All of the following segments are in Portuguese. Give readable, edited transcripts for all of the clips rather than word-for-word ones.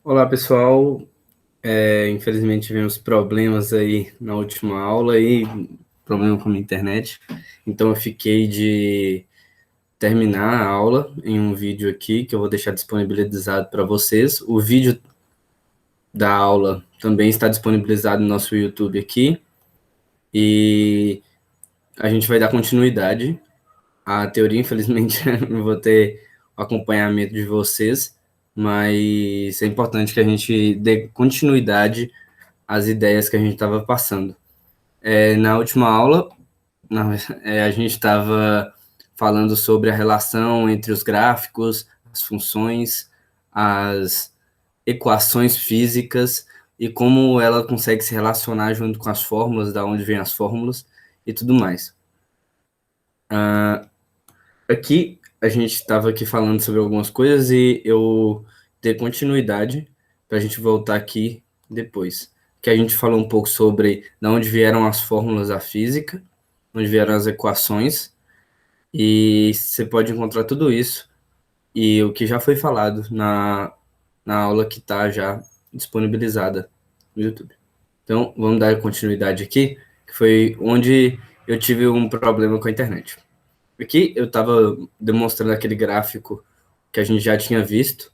Olá, pessoal. Infelizmente tivemos problemas aí na última aula e problema com a minha internet. Então eu fiquei de terminar a aula em um vídeo aqui que eu vou deixar disponibilizado para vocês. O vídeo da aula também está disponibilizado no nosso YouTube aqui e a gente vai dar continuidade à teoria. Infelizmente não vou ter o acompanhamento de vocês, mas é importante que a gente dê continuidade as ideias que a gente estava passando. Na última aula, a gente estava falando sobre a relação entre os gráficos, as funções, as equações físicas e como ela consegue se relacionar junto com as fórmulas, da onde vêm as fórmulas e tudo mais. Aqui a gente estava aqui falando sobre algumas coisas e eu dei continuidade para a gente voltar aqui depois. Que a gente falou um pouco sobre de onde vieram as fórmulas da física, onde vieram as equações, e você pode encontrar tudo isso e o que já foi falado na aula que está já disponibilizada no YouTube. Então, vamos dar continuidade aqui, que foi onde eu tive um problema com a internet. Aqui eu estava demonstrando aquele gráfico que a gente já tinha visto,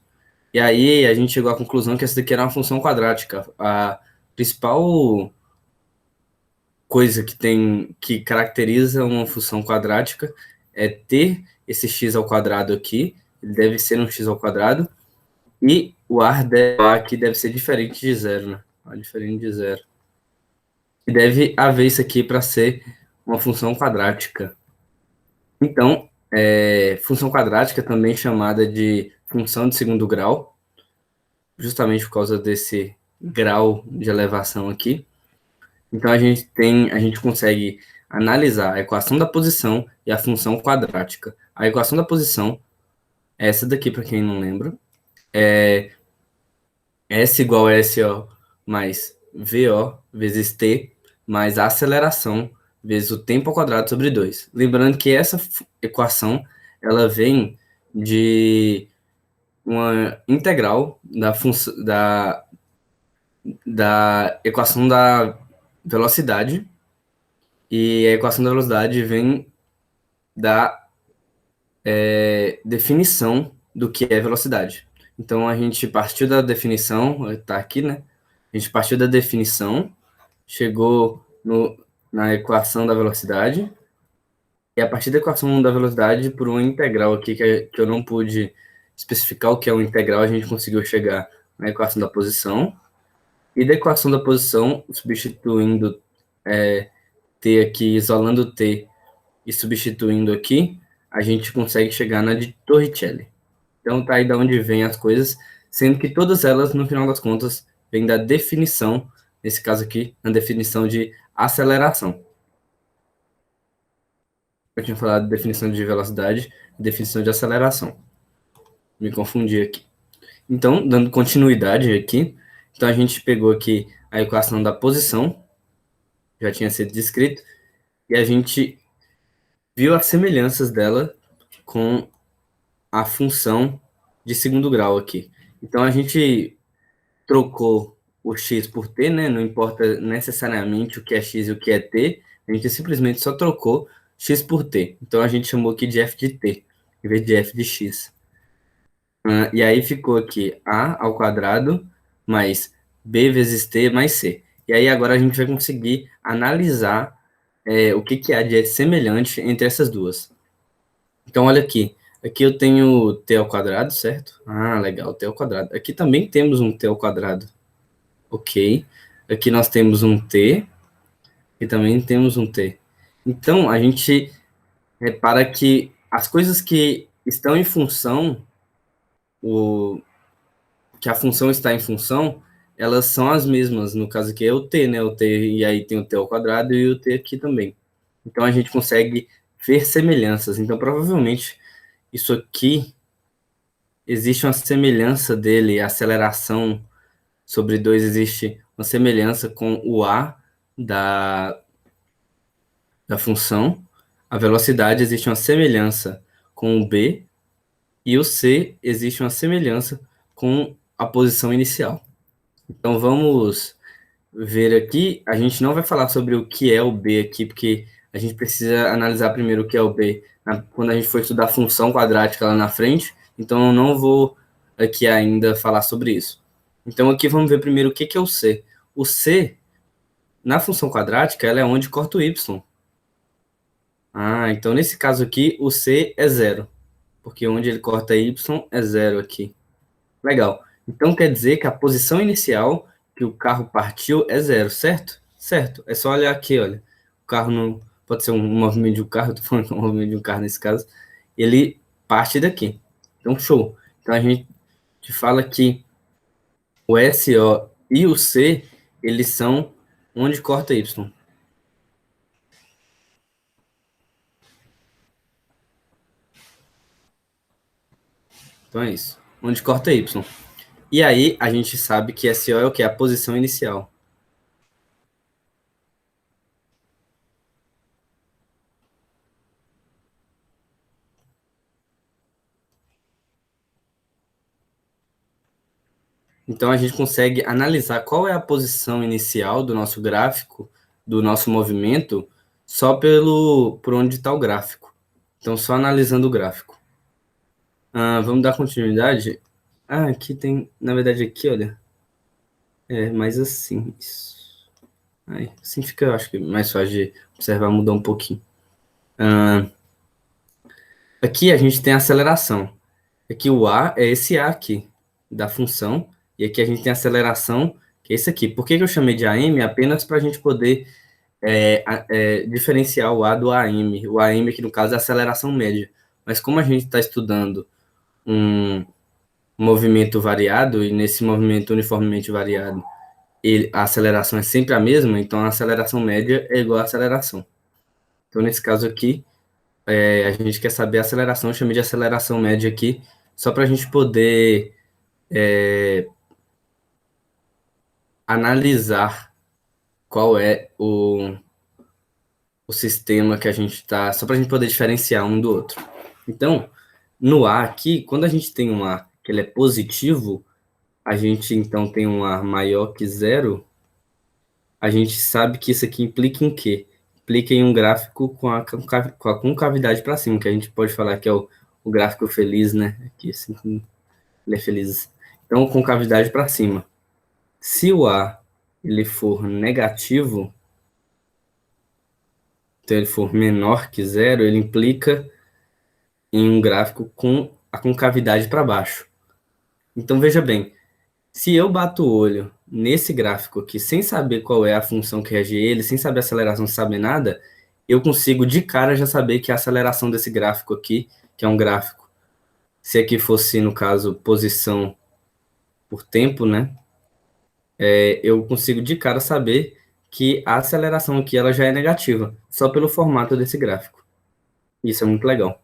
e aí a gente chegou à conclusão que essa daqui era uma função quadrática. A principal coisa que caracteriza uma função quadrática é ter esse x ao quadrado aqui, ele deve ser um x ao quadrado, e o ar aqui deve ser diferente de zero, né? Diferente de zero. E deve haver isso aqui para ser uma função quadrática. Então, função quadrática também chamada de função de segundo grau, justamente por causa desse grau de elevação aqui. Então, a gente consegue analisar a equação da posição e a função quadrática. A equação da posição é essa daqui, para quem não lembra. É S igual a SO mais VO vezes T mais a aceleração vezes o tempo ao quadrado sobre 2. Lembrando que essa equação ela vem de uma integral da equação da velocidade, e a equação da velocidade vem da definição do que é velocidade. Então a gente partiu da definição, está aqui, né? A gente partiu da definição, chegou na equação da velocidade, e a partir da equação da velocidade, por uma integral aqui que eu não pude especificar o que é uma integral, a gente conseguiu chegar na equação da posição, e da equação da posição, substituindo T aqui, isolando T e substituindo aqui, a gente consegue chegar na de Torricelli. Então tá aí da onde vem as coisas, sendo que todas elas, no final das contas, vêm da definição, nesse caso aqui, na definição de aceleração. Eu tinha falado de definição de velocidade, definição de aceleração. Me confundi aqui. Então, dando continuidade aqui, então a gente pegou aqui a equação da posição, já tinha sido descrito, e a gente viu as semelhanças dela com a função de segundo grau aqui. Então a gente trocou o x por t, né? Não importa necessariamente o que é x e o que é t, a gente simplesmente só trocou x por t. Então a gente chamou aqui de f de t, em vez de f de x. E aí ficou aqui a ao quadrado mais b vezes t mais c. E aí agora a gente vai conseguir analisar o que há de semelhante entre essas duas. Então olha aqui, aqui eu tenho t ao quadrado, certo? Ah, legal, t ao quadrado. Aqui também temos um t ao quadrado. Ok. Aqui nós temos um t e também temos um t. Então a gente repara que as coisas que estão em função, que a função está em função, elas são as mesmas. No caso aqui é o t, né? O t, e aí tem o t ao quadrado e o t aqui também. Então a gente consegue ver semelhanças. Então provavelmente isso aqui existe uma semelhança dele, a aceleração sobre 2 existe uma semelhança com o a da função, a velocidade existe uma semelhança com o b, e o c existe uma semelhança com a posição inicial. Então, vamos ver aqui. A gente não vai falar sobre o que é o B aqui, porque a gente precisa analisar primeiro o que é o B quando a gente for estudar função quadrática lá na frente. Então, eu não vou aqui ainda falar sobre isso. Então, aqui vamos ver primeiro o que é o C. O C, na função quadrática, ela é onde corta o Y. Então nesse caso aqui, o C é zero, porque onde ele corta Y é zero aqui. Legal. Então quer dizer que a posição inicial que o carro partiu é zero, certo? Certo. É só olhar aqui, olha. O carro não pode ser um movimento de um carro, eu tô falando que é um movimento de um carro nesse caso. Ele parte daqui. Então, show. Então a gente fala que o SO e o C, eles são onde corta Y. Então é isso. Onde corta Y. E aí a gente sabe que SO é o que? A posição inicial. Então a gente consegue analisar qual é a posição inicial do nosso gráfico, do nosso movimento, só por onde está o gráfico. Então só analisando o gráfico. Vamos dar continuidade? Aqui tem, na verdade aqui, olha, é mais assim. Isso. Assim fica, eu acho que mais fácil de observar, mudar um pouquinho. Aqui a gente tem a aceleração. Aqui o A é esse A aqui, da função. E aqui a gente tem a aceleração, que é esse aqui. Por que eu chamei de AM? Apenas para a gente poder diferenciar o A do AM. O AM aqui, no caso, é a aceleração média. Mas como a gente está estudando um movimento variado, e nesse movimento uniformemente variado, a aceleração é sempre a mesma, então a aceleração média é igual à aceleração. Então, nesse caso aqui, a gente quer saber a aceleração, eu chamei de aceleração média aqui, só para a gente poder analisar qual é o sistema que a gente está, só para a gente poder diferenciar um do outro. Então, no A aqui, quando a gente tem um A que ele é positivo, a gente então tem um A maior que zero, a gente sabe que isso aqui implica em quê? Implica em um gráfico com a concavidade para cima, que a gente pode falar que é o gráfico feliz, né? Aqui, assim, ele é feliz. Então, concavidade para cima. Se o A ele for negativo, então ele for menor que zero, ele implica em um gráfico com a concavidade para baixo. Então, veja bem, se eu bato o olho nesse gráfico aqui, sem saber qual é a função que rege ele, sem saber a aceleração, sem saber nada, eu consigo de cara já saber que a aceleração desse gráfico aqui, que é um gráfico, se aqui fosse, no caso, posição por tempo, né? Eu consigo de cara saber que a aceleração aqui ela já é negativa, só pelo formato desse gráfico. Isso é muito legal.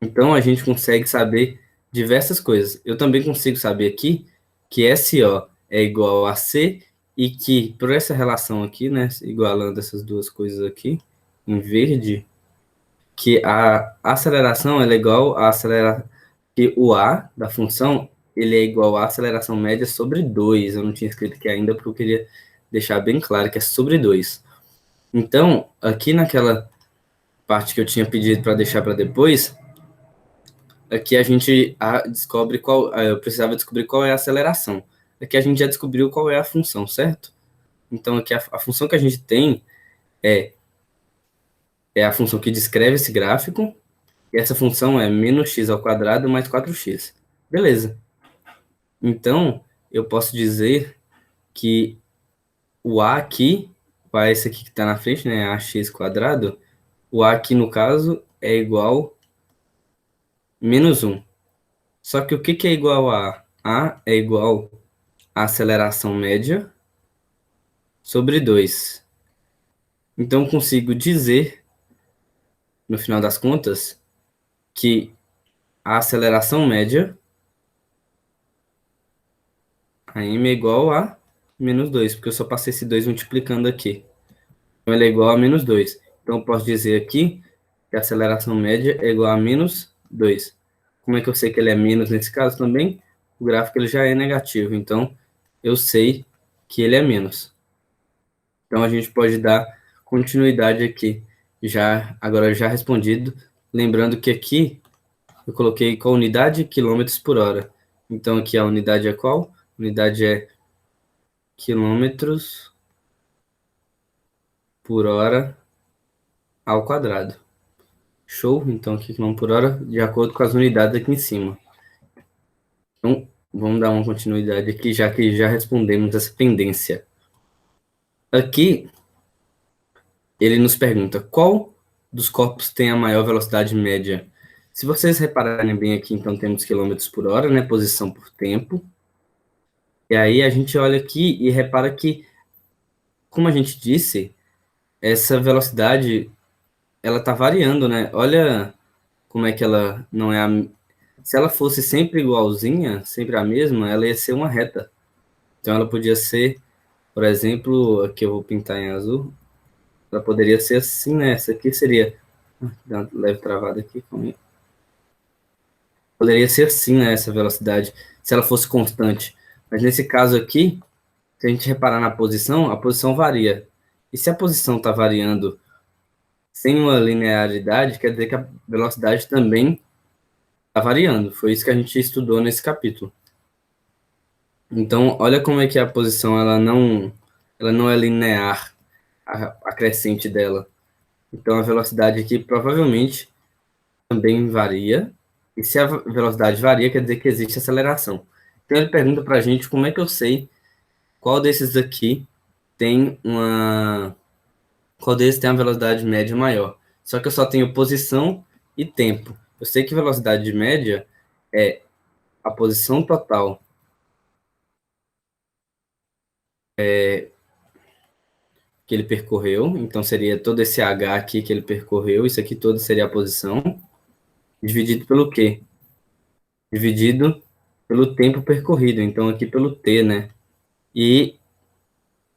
Então, a gente consegue saber diversas coisas. Eu também consigo saber aqui que SO é igual a C e que, por essa relação aqui, né, igualando essas duas coisas aqui, em verde, que a aceleração é igual a que o A da função, ele é igual à aceleração média sobre 2. Eu não tinha escrito aqui ainda porque eu queria deixar bem claro que é sobre 2. Então, aqui naquela parte que eu tinha pedido para deixar para depois, aqui a gente descobre eu precisava descobrir qual é a aceleração. Aqui a gente já descobriu qual é a função, certo? Então aqui a função que a gente tem é a função que descreve esse gráfico, e essa função é menos x ao quadrado mais 4x. Beleza. Então, eu posso dizer que o a aqui, esse aqui que está na frente, né, ax quadrado, o a aqui no caso é igual a menos 1. Só que o que é igual a A? A é igual a aceleração média sobre 2. Então, eu consigo dizer, no final das contas, que a aceleração média, a m é igual a menos 2, porque eu só passei esse 2 multiplicando aqui. Então, ele é igual a menos 2. Então, eu posso dizer aqui que a aceleração média é igual a menos 2. Como é que eu sei que ele é menos nesse caso também? o gráfico ele já é negativo, então eu sei que ele é menos. Então a gente pode dar continuidade aqui, já agora já respondido, lembrando que aqui eu coloquei com a unidade quilômetros por hora. Então aqui a unidade é qual? A unidade é quilômetros por hora ao quadrado. Show? Então aqui quilômetro por hora de acordo com as unidades aqui em cima. Então vamos dar uma continuidade aqui, já que já respondemos essa pendência. Aqui ele nos pergunta qual dos corpos tem a maior velocidade média. Se vocês repararem bem aqui, então temos quilômetros por hora, né? Posição por tempo. E aí a gente olha aqui e repara que, como a gente disse, essa velocidade ela tá variando, né? Olha como é que ela não é a... Se ela fosse sempre igualzinha, sempre a mesma, ela ia ser uma reta. Então ela podia ser, por exemplo, aqui eu vou pintar em azul, ela poderia ser assim, né? Essa aqui seria... Dá uma leve travada aqui comigo. Poderia ser assim, né, essa velocidade, se ela fosse constante. Mas nesse caso aqui, se a gente reparar na posição, a posição varia. E se a posição está variando sem uma linearidade, quer dizer que a velocidade também está variando. Foi isso que a gente estudou nesse capítulo. Então, olha como é que a posição ela não é linear, a crescente dela. Então, a velocidade aqui provavelmente também varia. E se a velocidade varia, quer dizer que existe aceleração. Então, ele pergunta para a gente como é que eu sei qual desses aqui tem uma... Qual desses tem uma velocidade média maior. Só que eu só tenho posição e tempo. Eu sei que velocidade média é a posição total que ele percorreu. Então, seria todo esse H aqui que ele percorreu. Isso aqui todo seria a posição. Dividido pelo quê? Dividido pelo tempo percorrido. Então, aqui pelo T, né? E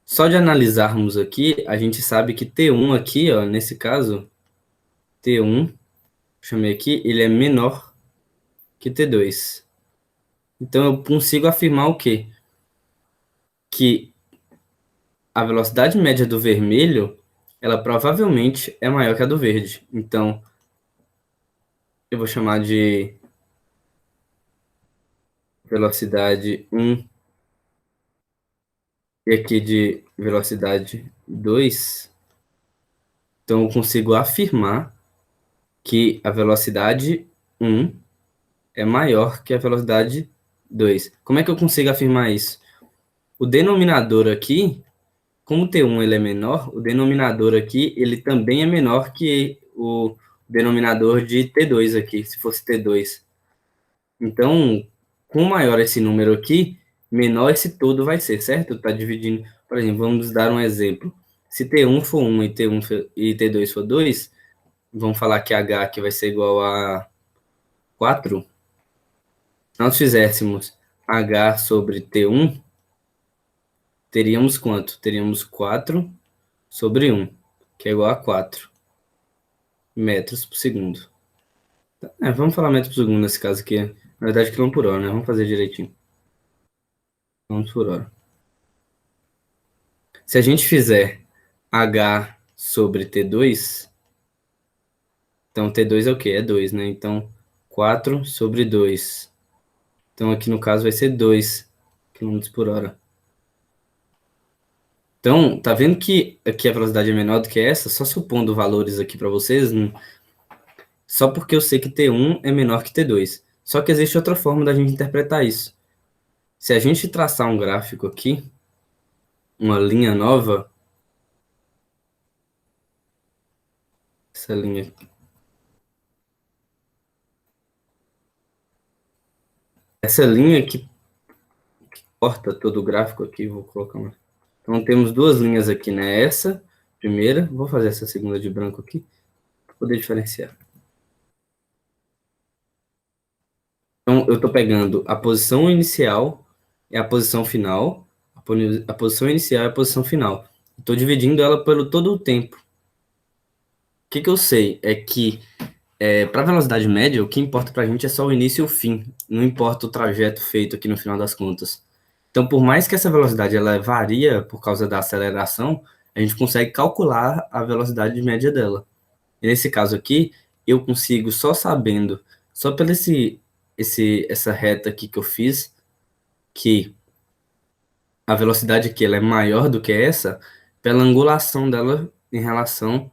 só de analisarmos aqui, a gente sabe que T1 aqui, ó, nesse caso, T1, chamei aqui, ele é menor que T2. Então eu consigo afirmar o quê? Que a velocidade média do vermelho, ela provavelmente é maior que a do verde. Então eu vou chamar de velocidade 1 e aqui de velocidade 2. Então eu consigo afirmar que a velocidade 1 é maior que a velocidade 2. Como é que eu consigo afirmar isso? O denominador aqui, como o T1 ele é menor, o denominador aqui ele também é menor que o denominador de T2 aqui, se fosse T2. Então, com maior esse número aqui, menor esse todo vai ser, certo? Está dividindo, por exemplo, vamos dar um exemplo. Se T1 for 1 e T2 for 2, vamos falar que H aqui vai ser igual a 4. Se nós fizéssemos H sobre T1, teríamos quanto? Teríamos 4 sobre 1, que é igual a 4 metros por segundo. Vamos falar metros por segundo nesse caso aqui. Na verdade, quilômetro por hora, né? Vamos fazer direitinho. Quilômetros por hora. Se a gente fizer H sobre T2, então T2 é o quê? É 2, né? Então, 4 sobre 2. Então, aqui no caso vai ser 2 quilômetros por hora. Então, tá vendo que aqui a velocidade é menor do que essa? Só supondo valores aqui para vocês, só porque eu sei que T1 é menor que T2. Só que existe outra forma da gente interpretar isso. Se a gente traçar um gráfico aqui, uma linha nova, essa linha aqui, essa linha que corta todo o gráfico aqui, vou colocar uma. Então temos duas linhas aqui, né? Essa primeira, vou fazer essa segunda de branco aqui, para poder diferenciar. Então eu estou pegando a posição inicial e a posição final, a posição inicial e a posição final. Estou dividindo ela pelo todo o tempo. O que eu sei é que Para a velocidade média, o que importa para a gente é só o início e o fim, não importa o trajeto feito aqui no final das contas. Então, por mais que essa velocidade ela varia por causa da aceleração, a gente consegue calcular a velocidade média dela. E nesse caso aqui, eu consigo só sabendo, só pela essa reta aqui que eu fiz, que a velocidade aqui ela é maior do que essa, pela angulação dela em relação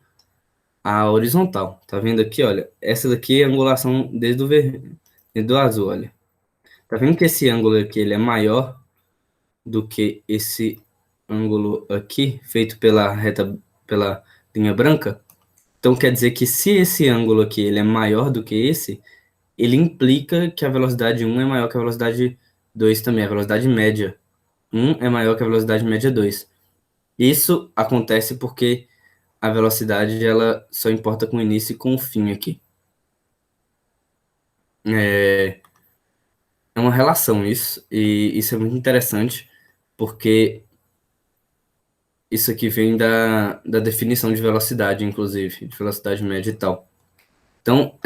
à horizontal. Tá vendo aqui, olha? Essa daqui é a angulação desde o azul, olha. Tá vendo que esse ângulo aqui ele é maior do que esse ângulo aqui, feito pela linha branca? Então quer dizer que se esse ângulo aqui ele é maior do que esse, ele implica que a velocidade um é maior que a velocidade 2 também, a velocidade média. Um é maior que a velocidade média 2. Isso acontece porque a velocidade ela só importa com o início e com o fim aqui. É uma relação isso, e isso é muito interessante, porque isso aqui vem da definição de velocidade, inclusive, de velocidade média e tal. Então,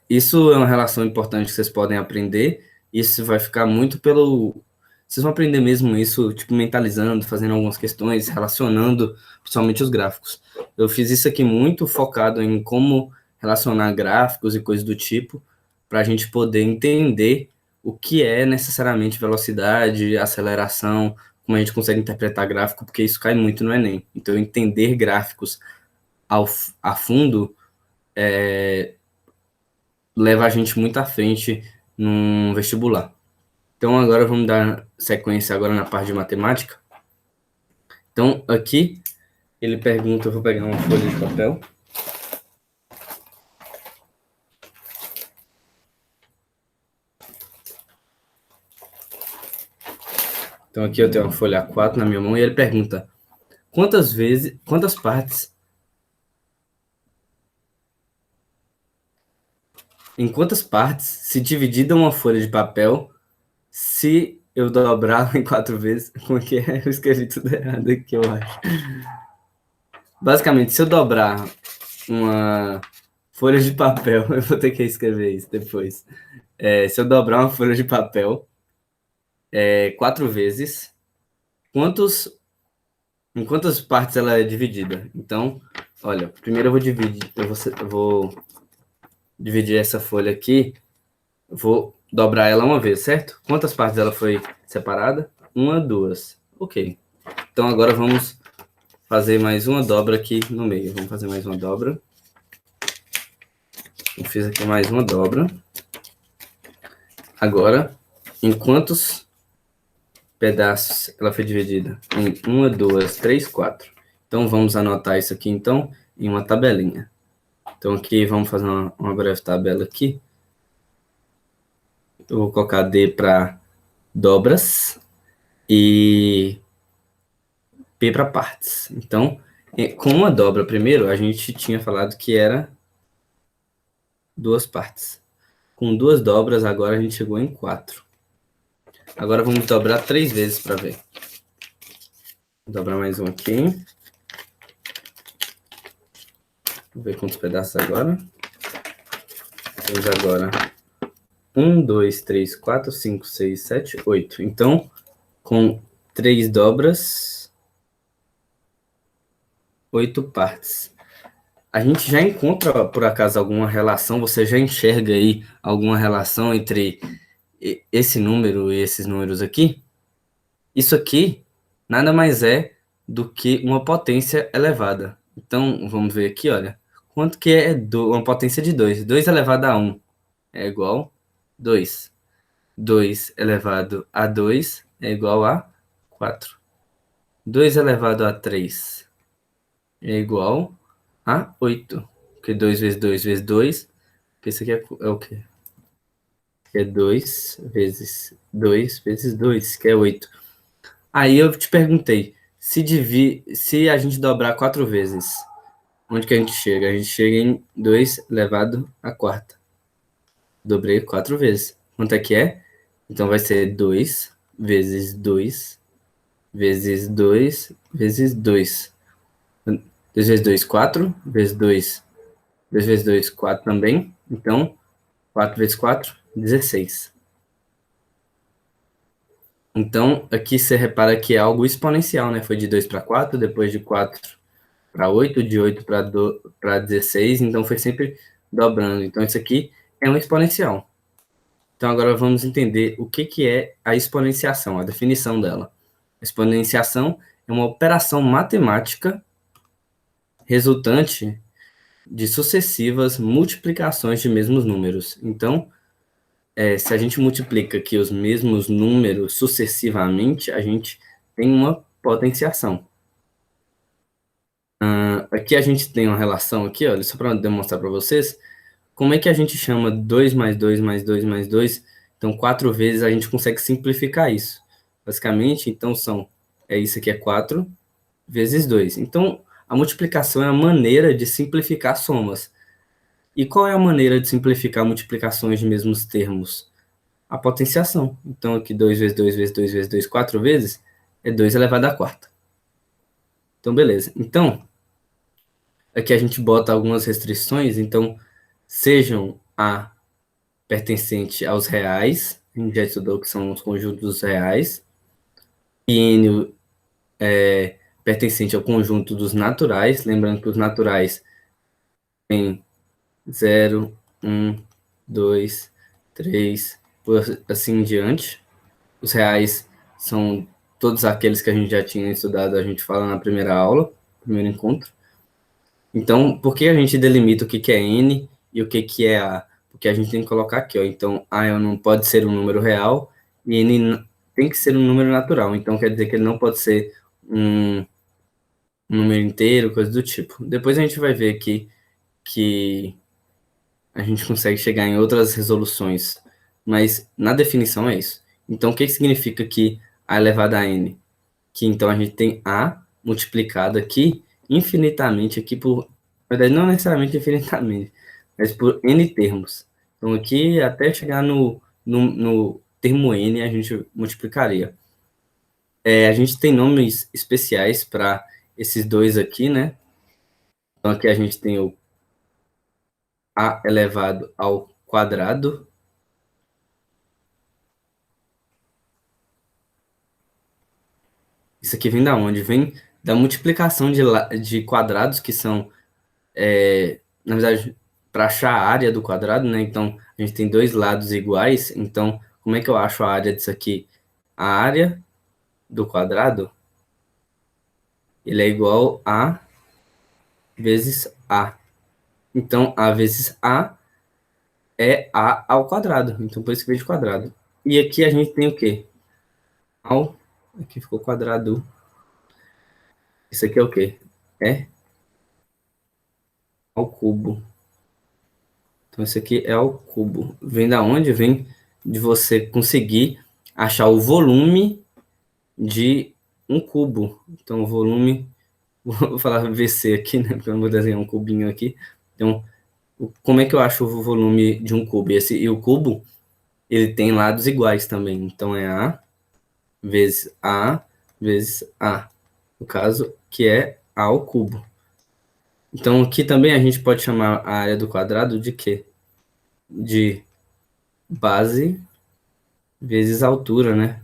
isso é uma relação importante que vocês podem aprender. Isso vai ficar muito pelo. Vocês vão aprender mesmo isso, tipo, mentalizando, fazendo algumas questões, relacionando, principalmente os gráficos. Eu fiz isso aqui muito focado em como relacionar gráficos e coisas do tipo, para a gente poder entender o que é necessariamente velocidade, aceleração, como a gente consegue interpretar gráfico, porque isso cai muito no Enem. Então, entender gráficos a fundo leva a gente muito à frente no vestibular. Então agora vamos dar sequência agora na parte de matemática. Então aqui ele pergunta, eu vou pegar uma folha de papel. Então aqui eu tenho uma folha A4 na minha mão e ele pergunta: quantas partes, em quantas partes se dividida uma folha de papel se eu dobrá-la em 4 vezes? Como é que é? Eu escrevi tudo errado aqui, eu acho. Basicamente, se eu dobrar uma folha de papel, eu vou ter que escrever isso depois. Se eu dobrar uma folha de papel 4 vezes, em quantas partes ela é dividida? Então, olha, primeiro eu vou dividir essa folha aqui, vou dobrar ela uma vez, certo? Quantas partes ela foi separada? Uma, duas. Ok. Então agora vamos fazer mais uma dobra aqui no meio. Vamos fazer mais uma dobra. Eu fiz aqui mais uma dobra. Agora, em quantos pedaços ela foi dividida? Em uma, duas, três, quatro. Então vamos anotar isso aqui então em uma tabelinha. Então aqui vamos fazer uma breve tabela aqui. Eu vou colocar D para dobras e P para partes. Então, com uma dobra primeiro, a gente tinha falado que era duas partes. Com duas dobras, agora a gente chegou em 4. Agora vamos dobrar 3 vezes para ver. Vou dobrar mais um aqui. Vou ver quantos pedaços agora. Temos agora 1, 2, 3, 4, 5, 6, 7, 8. Então, com 3 dobras, 8 partes. A gente já encontra, por acaso, alguma relação? Você já enxerga aí alguma relação entre esse número e esses números aqui? Isso aqui nada mais é do que uma potência elevada. Então, vamos ver aqui, olha. Quanto que é uma potência de 2? 2 elevado a 1 é igual a 2. 2 elevado a 2 é igual a 4. 2 elevado a 3 é igual a 8. Porque 2 vezes 2 vezes 2, porque isso aqui é o quê? É 2 vezes 2 vezes 2, que é 8. Aí eu te perguntei, se a gente dobrar 4 vezes, onde que a gente chega? A gente chega em 2 elevado a quarta. Dobrei 4 vezes. Quanto é que é? Então vai ser 2 vezes 2 vezes 2 vezes 2. 2 vezes 2, 4. Vezes 2, 2 vezes 2, 4 também. Então, 4 vezes 4, 16. Então, aqui você repara que é algo exponencial, né? Foi de 2 para 4, depois de 4 para 8, de 8 para 16, então foi sempre dobrando. Então, isso aqui é um exponencial. Então, agora vamos entender o que, que é a exponenciação, a definição dela. A exponenciação é uma operação matemática resultante de sucessivas multiplicações de mesmos números. Então, se a gente multiplica aqui os mesmos números sucessivamente, a gente tem uma potenciação. Aqui a gente tem uma relação aqui, olha, só para demonstrar para vocês, como é que a gente chama 2 mais 2 mais 2 mais 2? Então, 4 vezes a gente consegue simplificar isso. Basicamente, então, isso aqui é 4 vezes 2. Então, a multiplicação é a maneira de simplificar somas. E qual é a maneira de simplificar multiplicações de mesmos termos? A potenciação. Então, aqui 2 vezes 2 vezes 2 vezes 2, 4 vezes, é 2 elevado à quarta. Então, beleza. Então, aqui a gente bota algumas restrições. Então, sejam A pertencente aos reais, a gente já estudou que são os conjuntos reais, e N pertencente ao conjunto dos naturais, lembrando que os naturais têm 0, 1, 2, 3, assim em diante. Os reais são todos aqueles que a gente já tinha estudado, a gente fala na primeira aula, primeiro encontro. Então, por que a gente delimita o que é N e o que é A? Porque a gente tem que colocar aqui, ó. Então, A não pode ser um número real e N tem que ser um número natural. Então, quer dizer que ele não pode ser um número inteiro, coisa do tipo. Depois a gente vai ver aqui que a gente consegue chegar em outras resoluções, mas na definição é isso. Então, o que significa que A elevado a N? Que então a gente tem A multiplicado aqui infinitamente, aqui por, na verdade, não necessariamente infinitamente, mas por N termos. Então, aqui, até chegar no termo N, a gente multiplicaria. A gente tem nomes especiais para esses dois aqui, né? Então, aqui a gente tem o A elevado ao quadrado. Isso aqui vem da onde? Vem da multiplicação de quadrados, que são, na verdade, para achar a área do quadrado, né? Então, a gente tem dois lados iguais. Então, como é que eu acho a área disso aqui? A área do quadrado, ele é igual a vezes A. Então, A vezes A é A ao quadrado. Então, por isso que veio de quadrado. E aqui a gente tem o quê? Aqui ficou quadrado. Isso aqui é o quê? É ao cubo. Então, isso aqui é ao cubo. Vem da onde? Vem de você conseguir achar o volume de um cubo. Então, o volume, vou falar VC aqui, né? Porque eu não vou desenhar um cubinho aqui. Então, como é que eu acho o volume de um cubo? E o cubo, ele tem lados iguais também. Então, é A vezes A. No caso, que é A ao cubo. Então, aqui também a gente pode chamar a área do quadrado de quê? De base vezes altura, né?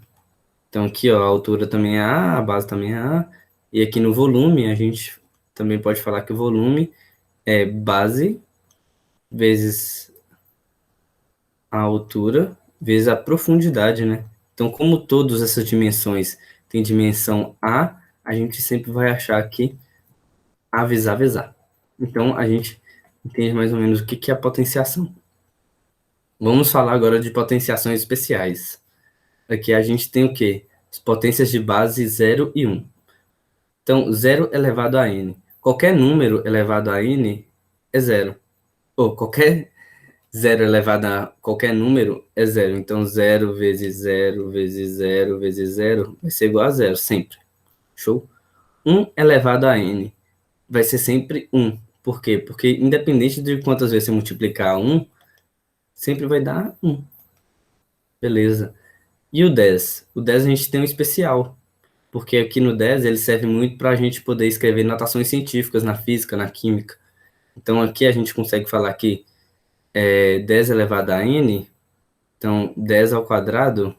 Então aqui, ó, a altura também é A, a base também é A. E aqui no volume, a gente também pode falar que o volume é base vezes a altura vezes a profundidade, né? Então, como todas essas dimensões têm dimensão a gente sempre vai achar que A vezes A vezes A. Então, a gente entende mais ou menos o que é a potenciação. Vamos falar agora de potenciações especiais. Aqui a gente tem o quê? As potências de base 0 e 1. Então, 0 elevado a n. Qualquer número elevado a n é zero. Ou qualquer 0 elevado a qualquer número é zero. Então, 0 vezes 0 vezes 0 vezes 0 vai ser igual a zero, sempre. Show? 1 elevado a n vai ser sempre 1. Por quê? Porque independente de quantas vezes você multiplicar 1, sempre vai dar 1. Beleza. E o 10? O 10 a gente tem um especial. Porque aqui no 10 ele serve muito para a gente poder escrever notações científicas na física, na química. Então aqui a gente consegue falar que é 10 elevado a n, então 10 ao quadrado,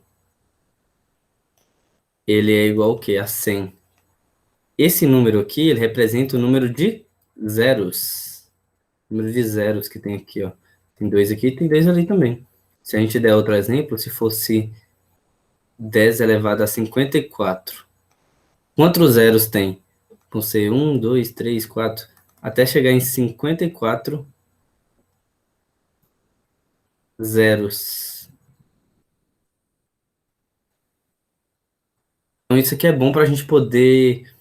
ele é igual ao quê? A 100. Esse número aqui, ele representa o número de zeros. O número de zeros que tem aqui, ó. Tem 2 aqui, tem 2 ali também. Se a gente der outro exemplo, se fosse 10 elevado a 54, quantos zeros tem? Vão ser 1, 2, 3, 4, até chegar em 54 zeros. Então, isso aqui é bom para a gente poder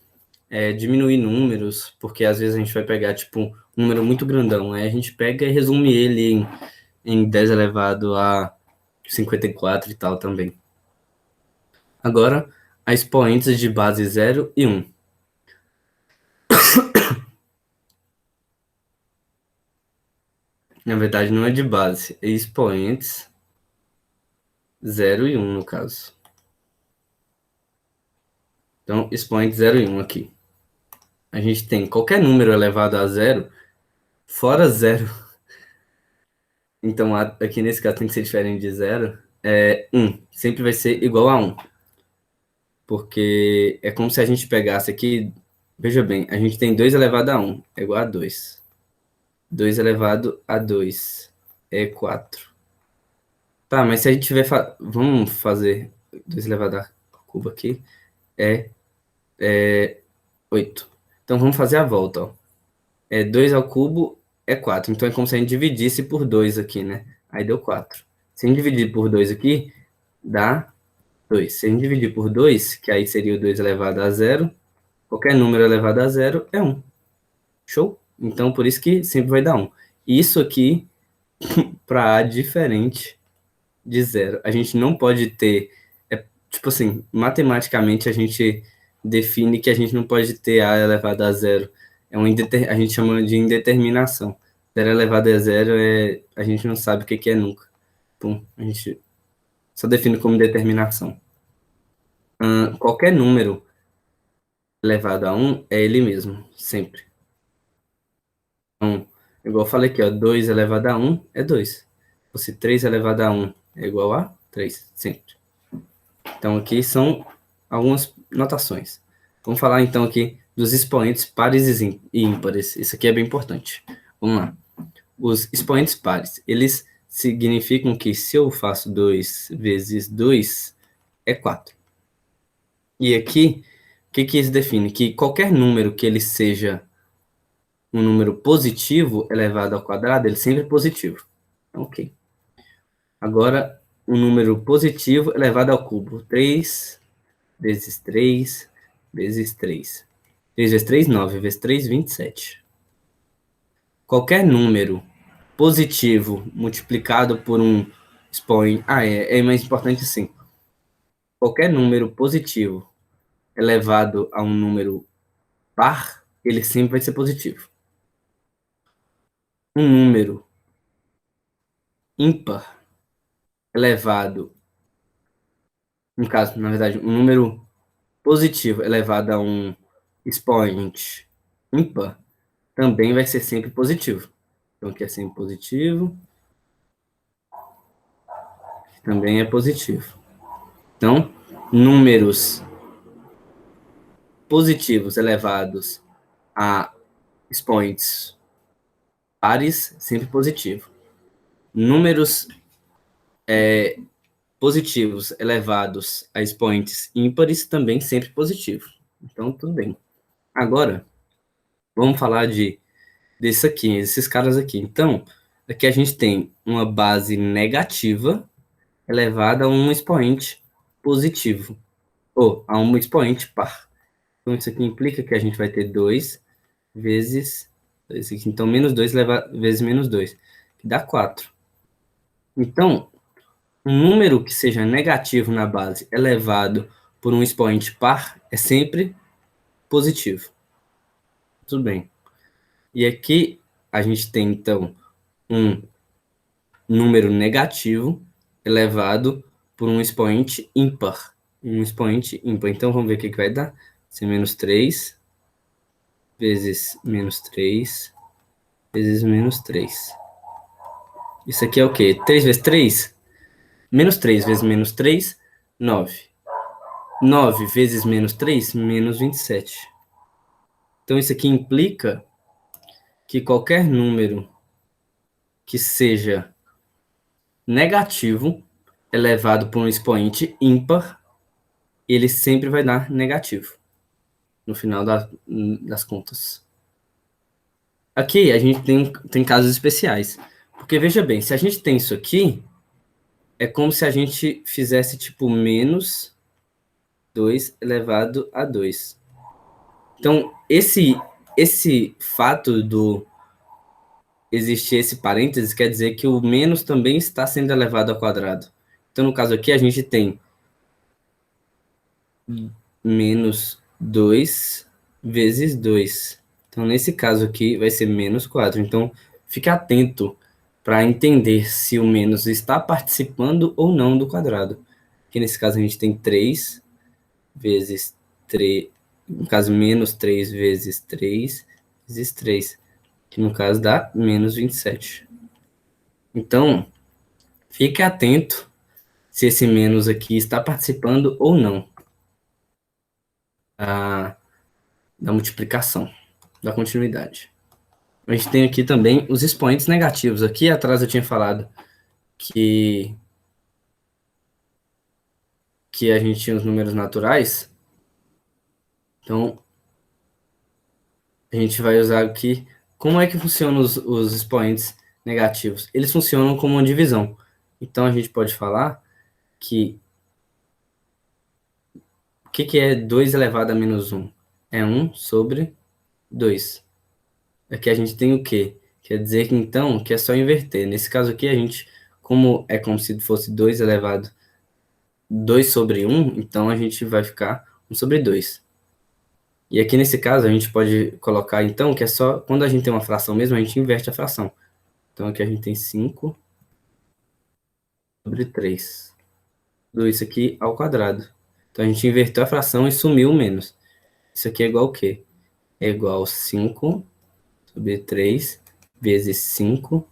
diminuir números, porque às vezes a gente vai pegar, tipo, um número muito grandão, aí a gente pega e resume ele em 10 elevado a 54 e tal também. Agora, a expoentes de base 0 e 1. Na verdade, não é de base, é expoentes 0 e 1, no caso. Então, expoente 0 e 1 aqui. A gente tem qualquer número elevado a 0, fora 0. Então, aqui nesse caso tem que ser diferente de 0. 1. Sempre vai ser igual a 1. Porque é como se a gente pegasse aqui... Veja bem, a gente tem 2 elevado a 1, é igual a 2. 2 elevado a 2 é 4. Tá, mas se a gente tiver... Vamos fazer 2 elevado a cubo aqui. É 8. Então, vamos fazer a volta, ó. 2 ao cubo é 4. Então, é como se a gente dividisse por 2 aqui, né? Aí deu 4. Se a gente dividir por 2 aqui, dá 2. Se a gente dividir por 2, que aí seria o 2 elevado a 0, qualquer número elevado a 0 é 1. Show? Então, por isso que sempre vai dar 1. Isso aqui, para A diferente de 0. A gente não pode ter... tipo assim, matematicamente a gente define que a gente não pode ter A elevado a 0. A gente chama de indeterminação. 0 elevado a 0 a gente não sabe o que é nunca. Pum, a gente só define como determinação. Qualquer número elevado a 1 é ele mesmo, sempre. Então, igual eu falei aqui, ó, 2 elevado a 1 é 2. Se 3 elevado a 1 é igual a 3, sempre. Então, aqui são algumas notações. Vamos falar, então, aqui dos expoentes pares e ímpares. Isso aqui é bem importante. Vamos lá. Os expoentes pares, eles significam que se eu faço 2 vezes 2, é 4. E aqui, o que isso define? Que qualquer número que ele seja um número positivo elevado ao quadrado, ele sempre é positivo. Ok. Agora, um número positivo elevado ao cubo. 3 vezes 3 vezes 3. 3 vezes 3, 9. Vezes 3, 27. Qualquer número positivo multiplicado por um expoente... é mais importante sim. Qualquer número positivo elevado a um número par, ele sempre vai ser positivo. Um número ímpar elevado, no caso, na verdade, um número positivo elevado a um expoente ímpar, também vai ser sempre positivo. Então, aqui é sempre positivo, também é positivo. Então, números positivos elevados a expoentes pares, sempre positivo. Números positivos elevados a expoentes ímpares, também sempre positivo. Então, tudo bem. Agora, vamos falar desse aqui, esses caras aqui. Então, aqui a gente tem uma base negativa elevada a um expoente positivo, ou a um expoente par. Então, isso aqui implica que a gente vai ter 2 vezes... Esse aqui, então, menos 2 vezes menos 2, que dá 4. Então, um número que seja negativo na base elevado por um expoente par é sempre positivo. Tudo bem. E aqui a gente tem, então, um número negativo elevado por um expoente ímpar. Um expoente ímpar. Então, vamos ver o que vai dar. Ser menos 3 vezes menos 3 vezes menos 3. Isso aqui é o quê? 3 vezes 3? Menos 3 vezes menos 3, 9. 9 vezes menos 3, menos 27. Então, isso aqui implica que qualquer número que seja negativo elevado por um expoente ímpar, ele sempre vai dar negativo no final das contas. Aqui a gente tem casos especiais. Porque veja bem, se a gente tem isso aqui, é como se a gente fizesse tipo menos 2 elevado a 2. Então, esse fato do existir esse parênteses quer dizer que o menos também está sendo elevado ao quadrado. Então, no caso aqui, a gente tem menos 2 vezes 2. Então, nesse caso aqui, vai ser menos 4. Então, fique atento para entender se o menos está participando ou não do quadrado. Aqui nesse caso, a gente tem 3 vezes 3, no caso, menos 3 vezes 3 vezes 3, que no caso dá menos 27. Então, fique atento se esse menos aqui está participando ou não da multiplicação, da continuidade. A gente tem aqui também os expoentes negativos. Aqui atrás eu tinha falado que a gente tinha os números naturais. Então, a gente vai usar aqui. Como é que funcionam os expoentes negativos? Eles funcionam como uma divisão. Então, a gente pode falar que o que é 2 elevado a menos 1? É 1 sobre 2. Aqui a gente tem o quê? Quer dizer que então, que é só inverter. Nesse caso aqui, a gente, como se fosse 2 elevado 2 sobre 1, então a gente vai ficar 1 sobre 2. E aqui nesse caso, a gente pode colocar, então, que é só, quando a gente tem uma fração mesmo, a gente inverte a fração. Então aqui a gente tem 5 sobre 3. Tudo isso aqui ao quadrado. Então a gente inverteu a fração e sumiu o menos. Isso aqui é igual ao quê? É igual a 5 sobre 3 vezes 5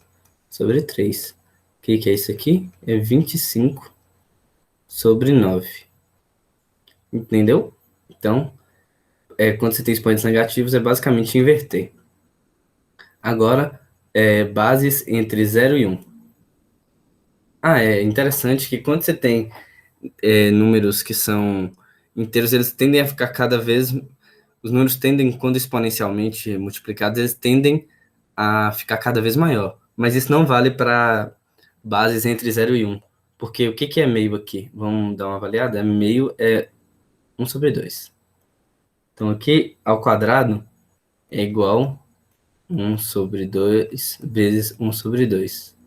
sobre 3. O que é isso aqui? É 25 sobre 9. Entendeu? Então, quando você tem expoentes negativos, é basicamente inverter. Agora, bases entre 0 e 1. É interessante que quando você tem números que são inteiros, eles tendem a ficar cada vez... Os números tendem, quando exponencialmente multiplicados, eles tendem a ficar cada vez maior. Mas isso não vale para bases entre 0 e 1. Porque o que é meio aqui? Vamos dar uma avaliada? Meio é 1 sobre 2. Então, aqui, ao quadrado, é igual 1 sobre 2 vezes 1 sobre 2.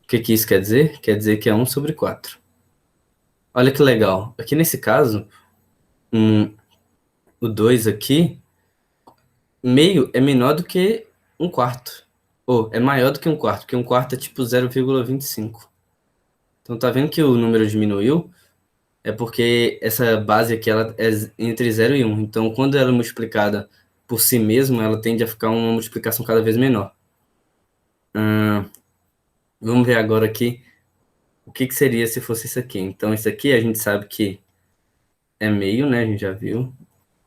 O que isso quer dizer? Quer dizer que é 1 sobre 4. Olha que legal. Aqui nesse caso, o 2 aqui, meio é menor do que 1/4. Ou é maior do que 1/4, porque 1/4 é tipo 0,25. Então tá vendo que o número diminuiu? É porque essa base aqui ela é entre 0 e 1. Então, quando ela é multiplicada por si mesma, ela tende a ficar uma multiplicação cada vez menor. Vamos ver agora aqui o que seria se fosse isso aqui. Então, isso aqui a gente sabe que é meio, né? A gente já viu.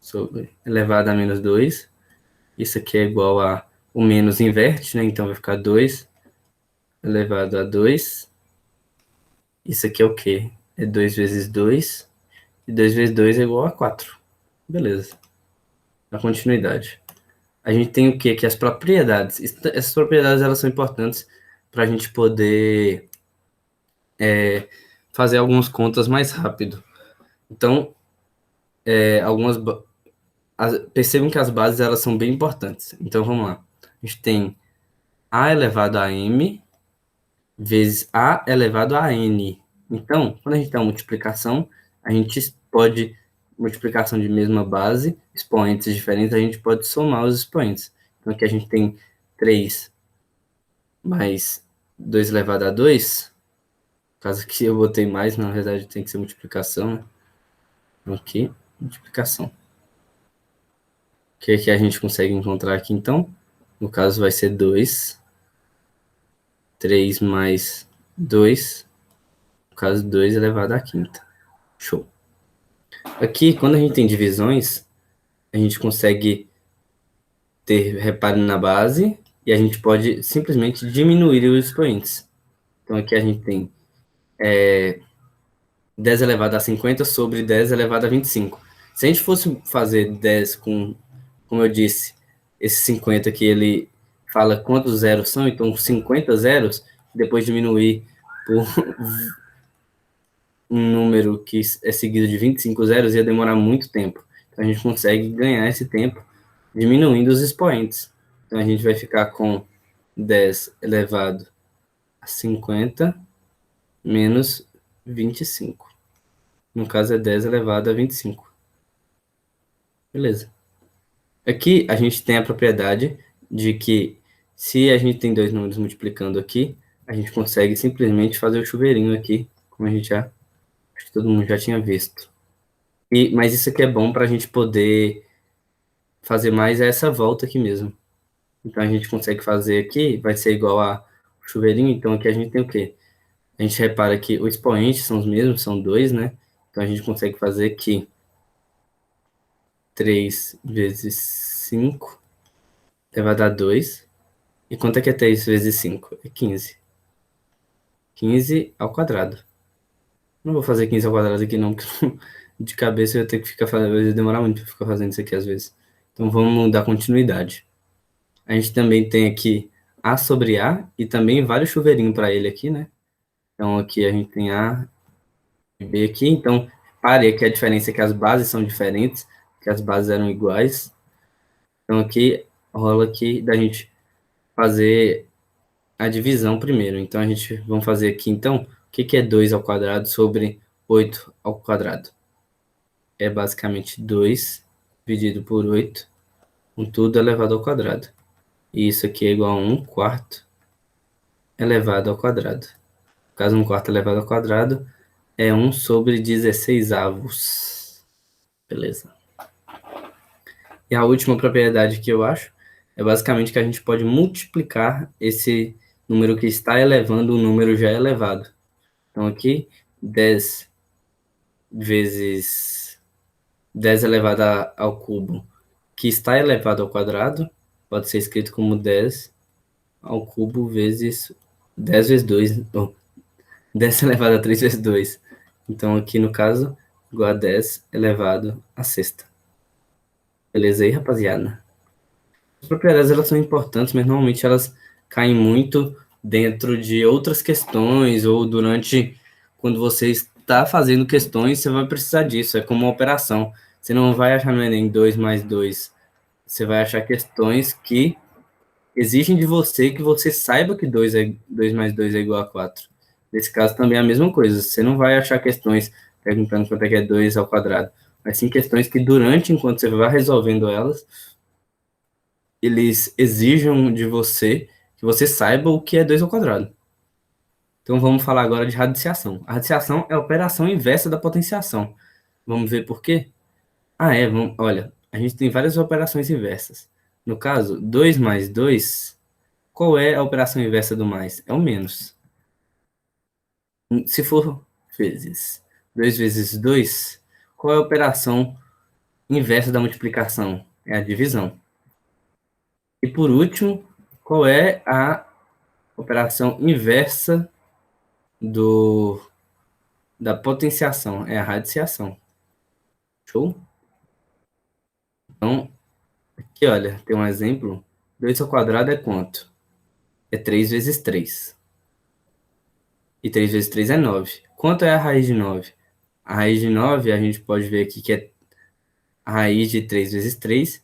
Sobre elevado a menos 2. Isso aqui é igual a... O menos inverte, né? Então, vai ficar 2 elevado a 2. Isso aqui é o quê? É 2 vezes 2. E 2 vezes 2 é igual a 4. Beleza. A continuidade. A gente tem o quê? Que as propriedades. Essas propriedades elas são importantes para a gente poder fazer algumas contas mais rápido. Então, percebam que as bases elas são bem importantes. Então, vamos lá. A gente tem a elevado a m vezes a elevado a n. Então, quando a gente tem uma multiplicação, a gente pode, multiplicação de mesma base, expoentes diferentes, a gente pode somar os expoentes. Então, aqui a gente tem 3 mais 2 elevado a 2. No caso que eu botei mais, na verdade tem que ser multiplicação. Aqui, multiplicação. O que a gente consegue encontrar aqui, então? No caso, vai ser 2 3 mais 2, no caso 2 elevado à quinta. Show. Aqui, quando a gente tem divisões, a gente consegue ter reparo na base e a gente pode simplesmente diminuir os expoentes. Então aqui a gente tem 10 elevado a 50 sobre 10 elevado a 25. Se a gente fosse fazer 10 com, como eu disse, esse 50 aqui, ele fala quantos zeros são, então 50 zeros, depois diminuir por um número que é seguido de 25 zeros, ia demorar muito tempo. Então a gente consegue ganhar esse tempo diminuindo os expoentes. Então a gente vai ficar com 10 elevado a 50 menos 25. No caso é 10 elevado a 25. Beleza. Aqui a gente tem a propriedade de que se a gente tem dois números multiplicando aqui, a gente consegue simplesmente fazer o chuveirinho aqui, como a gente já, acho que todo mundo já tinha visto. Mas isso aqui é bom para a gente poder fazer mais essa volta aqui mesmo. Então a gente consegue fazer aqui, vai ser igual a chuveirinho, então aqui a gente tem o quê? A gente repara que os expoentes são os mesmos, são 2, né? Então a gente consegue fazer aqui 3 vezes 5 elevado a 2. E quanto é que é 3 vezes 5? É 15. 15 ao quadrado. Não vou fazer 15 ao quadrado aqui não, porque de cabeça eu ia ter que ficar fazendo, vai demorar muito para ficar fazendo isso aqui às vezes. Então vamos dar continuidade. A gente também tem aqui A sobre A e também vários chuveirinhos para ele aqui, né? Então aqui a gente tem A e B aqui. Então, pare aqui a diferença é que as bases são diferentes, que as bases eram iguais. Então aqui rola aqui da gente fazer a divisão primeiro. Então a gente vamos fazer aqui então, o que é 2 ao quadrado sobre 8 ao quadrado? É basicamente 2 dividido por 8, com tudo elevado ao quadrado. E isso aqui é igual a 1 quarto elevado ao quadrado. Caso 1 quarto elevado ao quadrado é 1 sobre 16 avos. Beleza. E a última propriedade que eu acho é basicamente que a gente pode multiplicar esse número que está elevando o número já elevado. Então aqui, 10 vezes 10 elevado ao cubo, que está elevado ao quadrado, pode ser escrito como 10 ao cubo vezes 10 vezes 2, ou 10 elevado a 3 vezes 2. Então aqui no caso, igual a 10 elevado a sexta. Beleza aí, rapaziada? As propriedades elas são importantes, mas normalmente elas caem muito dentro de outras questões ou durante quando você está fazendo questões, você vai precisar disso, é como uma operação. Você não vai achar no Enem 2 mais 2. Você vai achar questões que exigem de você que você saiba que 2 mais 2 é igual a 4. Nesse caso também é a mesma coisa. Você não vai achar questões perguntando quanto é que é 2 ao quadrado, mas sim questões que durante, enquanto você vai resolvendo elas, eles exijam de você que você saiba o que é 2 ao quadrado. Então vamos falar agora de radiciação. A radiciação é a operação inversa da potenciação. Vamos ver por quê? Olha, a gente tem várias operações inversas. No caso, 2 mais 2, qual é a operação inversa do mais? É o menos. Se for vezes 2 vezes 2, qual é a operação inversa da multiplicação? É a divisão. E por último, qual é a operação inversa da potenciação? É a radiciação. Show? Então, aqui olha, tem um exemplo. 2 ao quadrado é quanto? É 3 vezes 3. E 3 vezes 3 é 9. Quanto é a raiz de 9? A raiz de 9, a gente pode ver aqui que é a raiz de 3 vezes 3.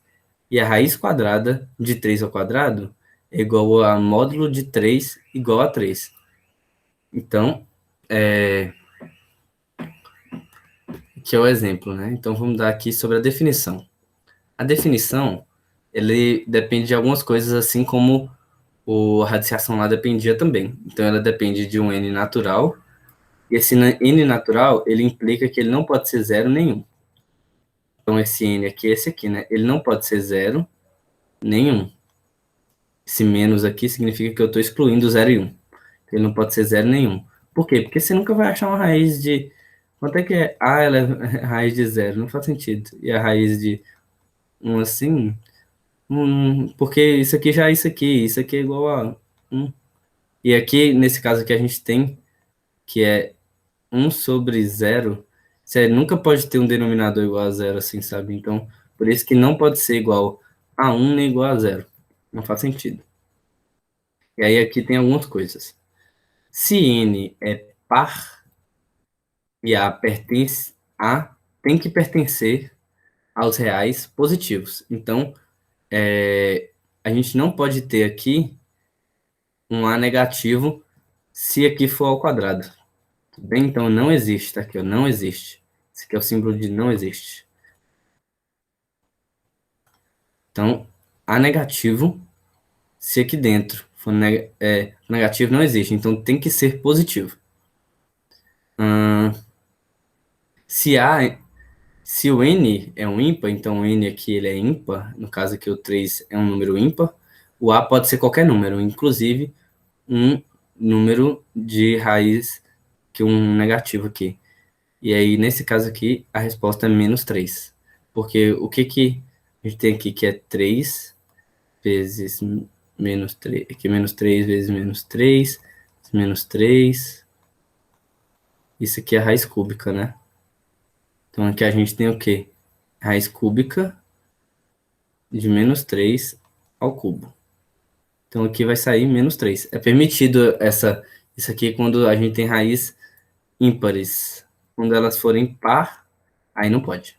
E a raiz quadrada de 3 ao quadrado é igual a módulo de 3 igual a 3. Então, que é o exemplo, né? Então, vamos dar aqui sobre a definição. A definição, ele depende de algumas coisas, assim como a radiciação lá dependia também. Então, ela depende de um n natural, e esse n natural, ele implica que ele não pode ser zero nenhum. Então, esse n aqui, esse aqui, né? Ele não pode ser zero nenhum. Esse menos aqui significa que eu estou excluindo 0 e 1. Ele não pode ser zero nenhum. Por quê? Porque você nunca vai achar uma raiz de... Quanto é que é? Ah, ela é raiz de zero. Não faz sentido. E a raiz de um assim... porque isso aqui é igual a um. E aqui, nesse caso aqui, a gente tem que é um sobre zero. Você nunca pode ter um denominador igual a zero, assim, sabe? Então, por isso que não pode ser igual a um nem igual a zero. Não faz sentido. E aí aqui tem algumas coisas. Se n é par e a tem que pertencer aos reais positivos. Então, a gente não pode ter aqui um a negativo se aqui for ao quadrado. Tudo bem? Então não existe, tá aqui, ó, não existe. Esse aqui é o símbolo de não existe. Então, a negativo, se aqui dentro for negativo, não existe. Então tem que ser positivo. Hum, se a Se o n é um ímpar, então o n aqui ele é ímpar, no caso aqui o 3 é um número ímpar, o a pode ser qualquer número, inclusive um número de raiz que um negativo aqui. E aí, nesse caso aqui, a resposta é menos 3. Porque o que que a gente tem aqui que é 3 vezes menos 3, aqui menos 3 vezes menos 3. Isso aqui é a raiz cúbica, né? Então aqui a gente tem o quê? Raiz cúbica de menos 3 ao cubo. Então aqui vai sair menos 3. É permitido isso aqui quando a gente tem raiz ímpares. Quando elas forem par, aí não pode.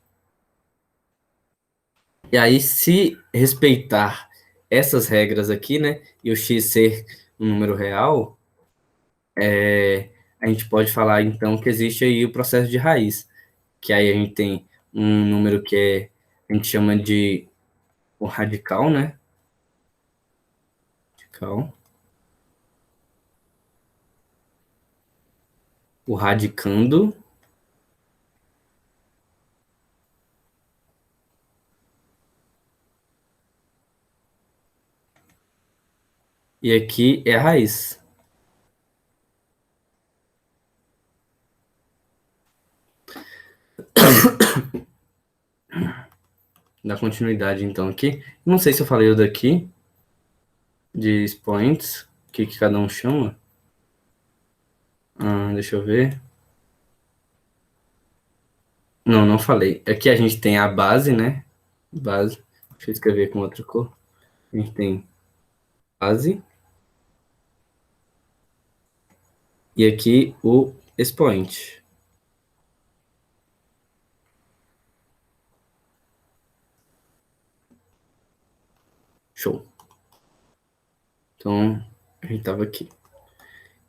E aí, se respeitar essas regras aqui, né, e o x ser um número real, a gente pode falar então que existe aí o processo de raiz, que aí a gente tem um número a gente chama de o radical, né? Radical. O radicando. E aqui é a raiz. Dá continuidade então aqui. Não sei se eu falei o daqui, de expoentes, o que cada um chama. Deixa eu ver. Não, não falei. Aqui a gente tem a base, né? Base. Deixa eu escrever com outra cor. A gente tem base. E aqui o expoente. Show. Então, a gente estava aqui.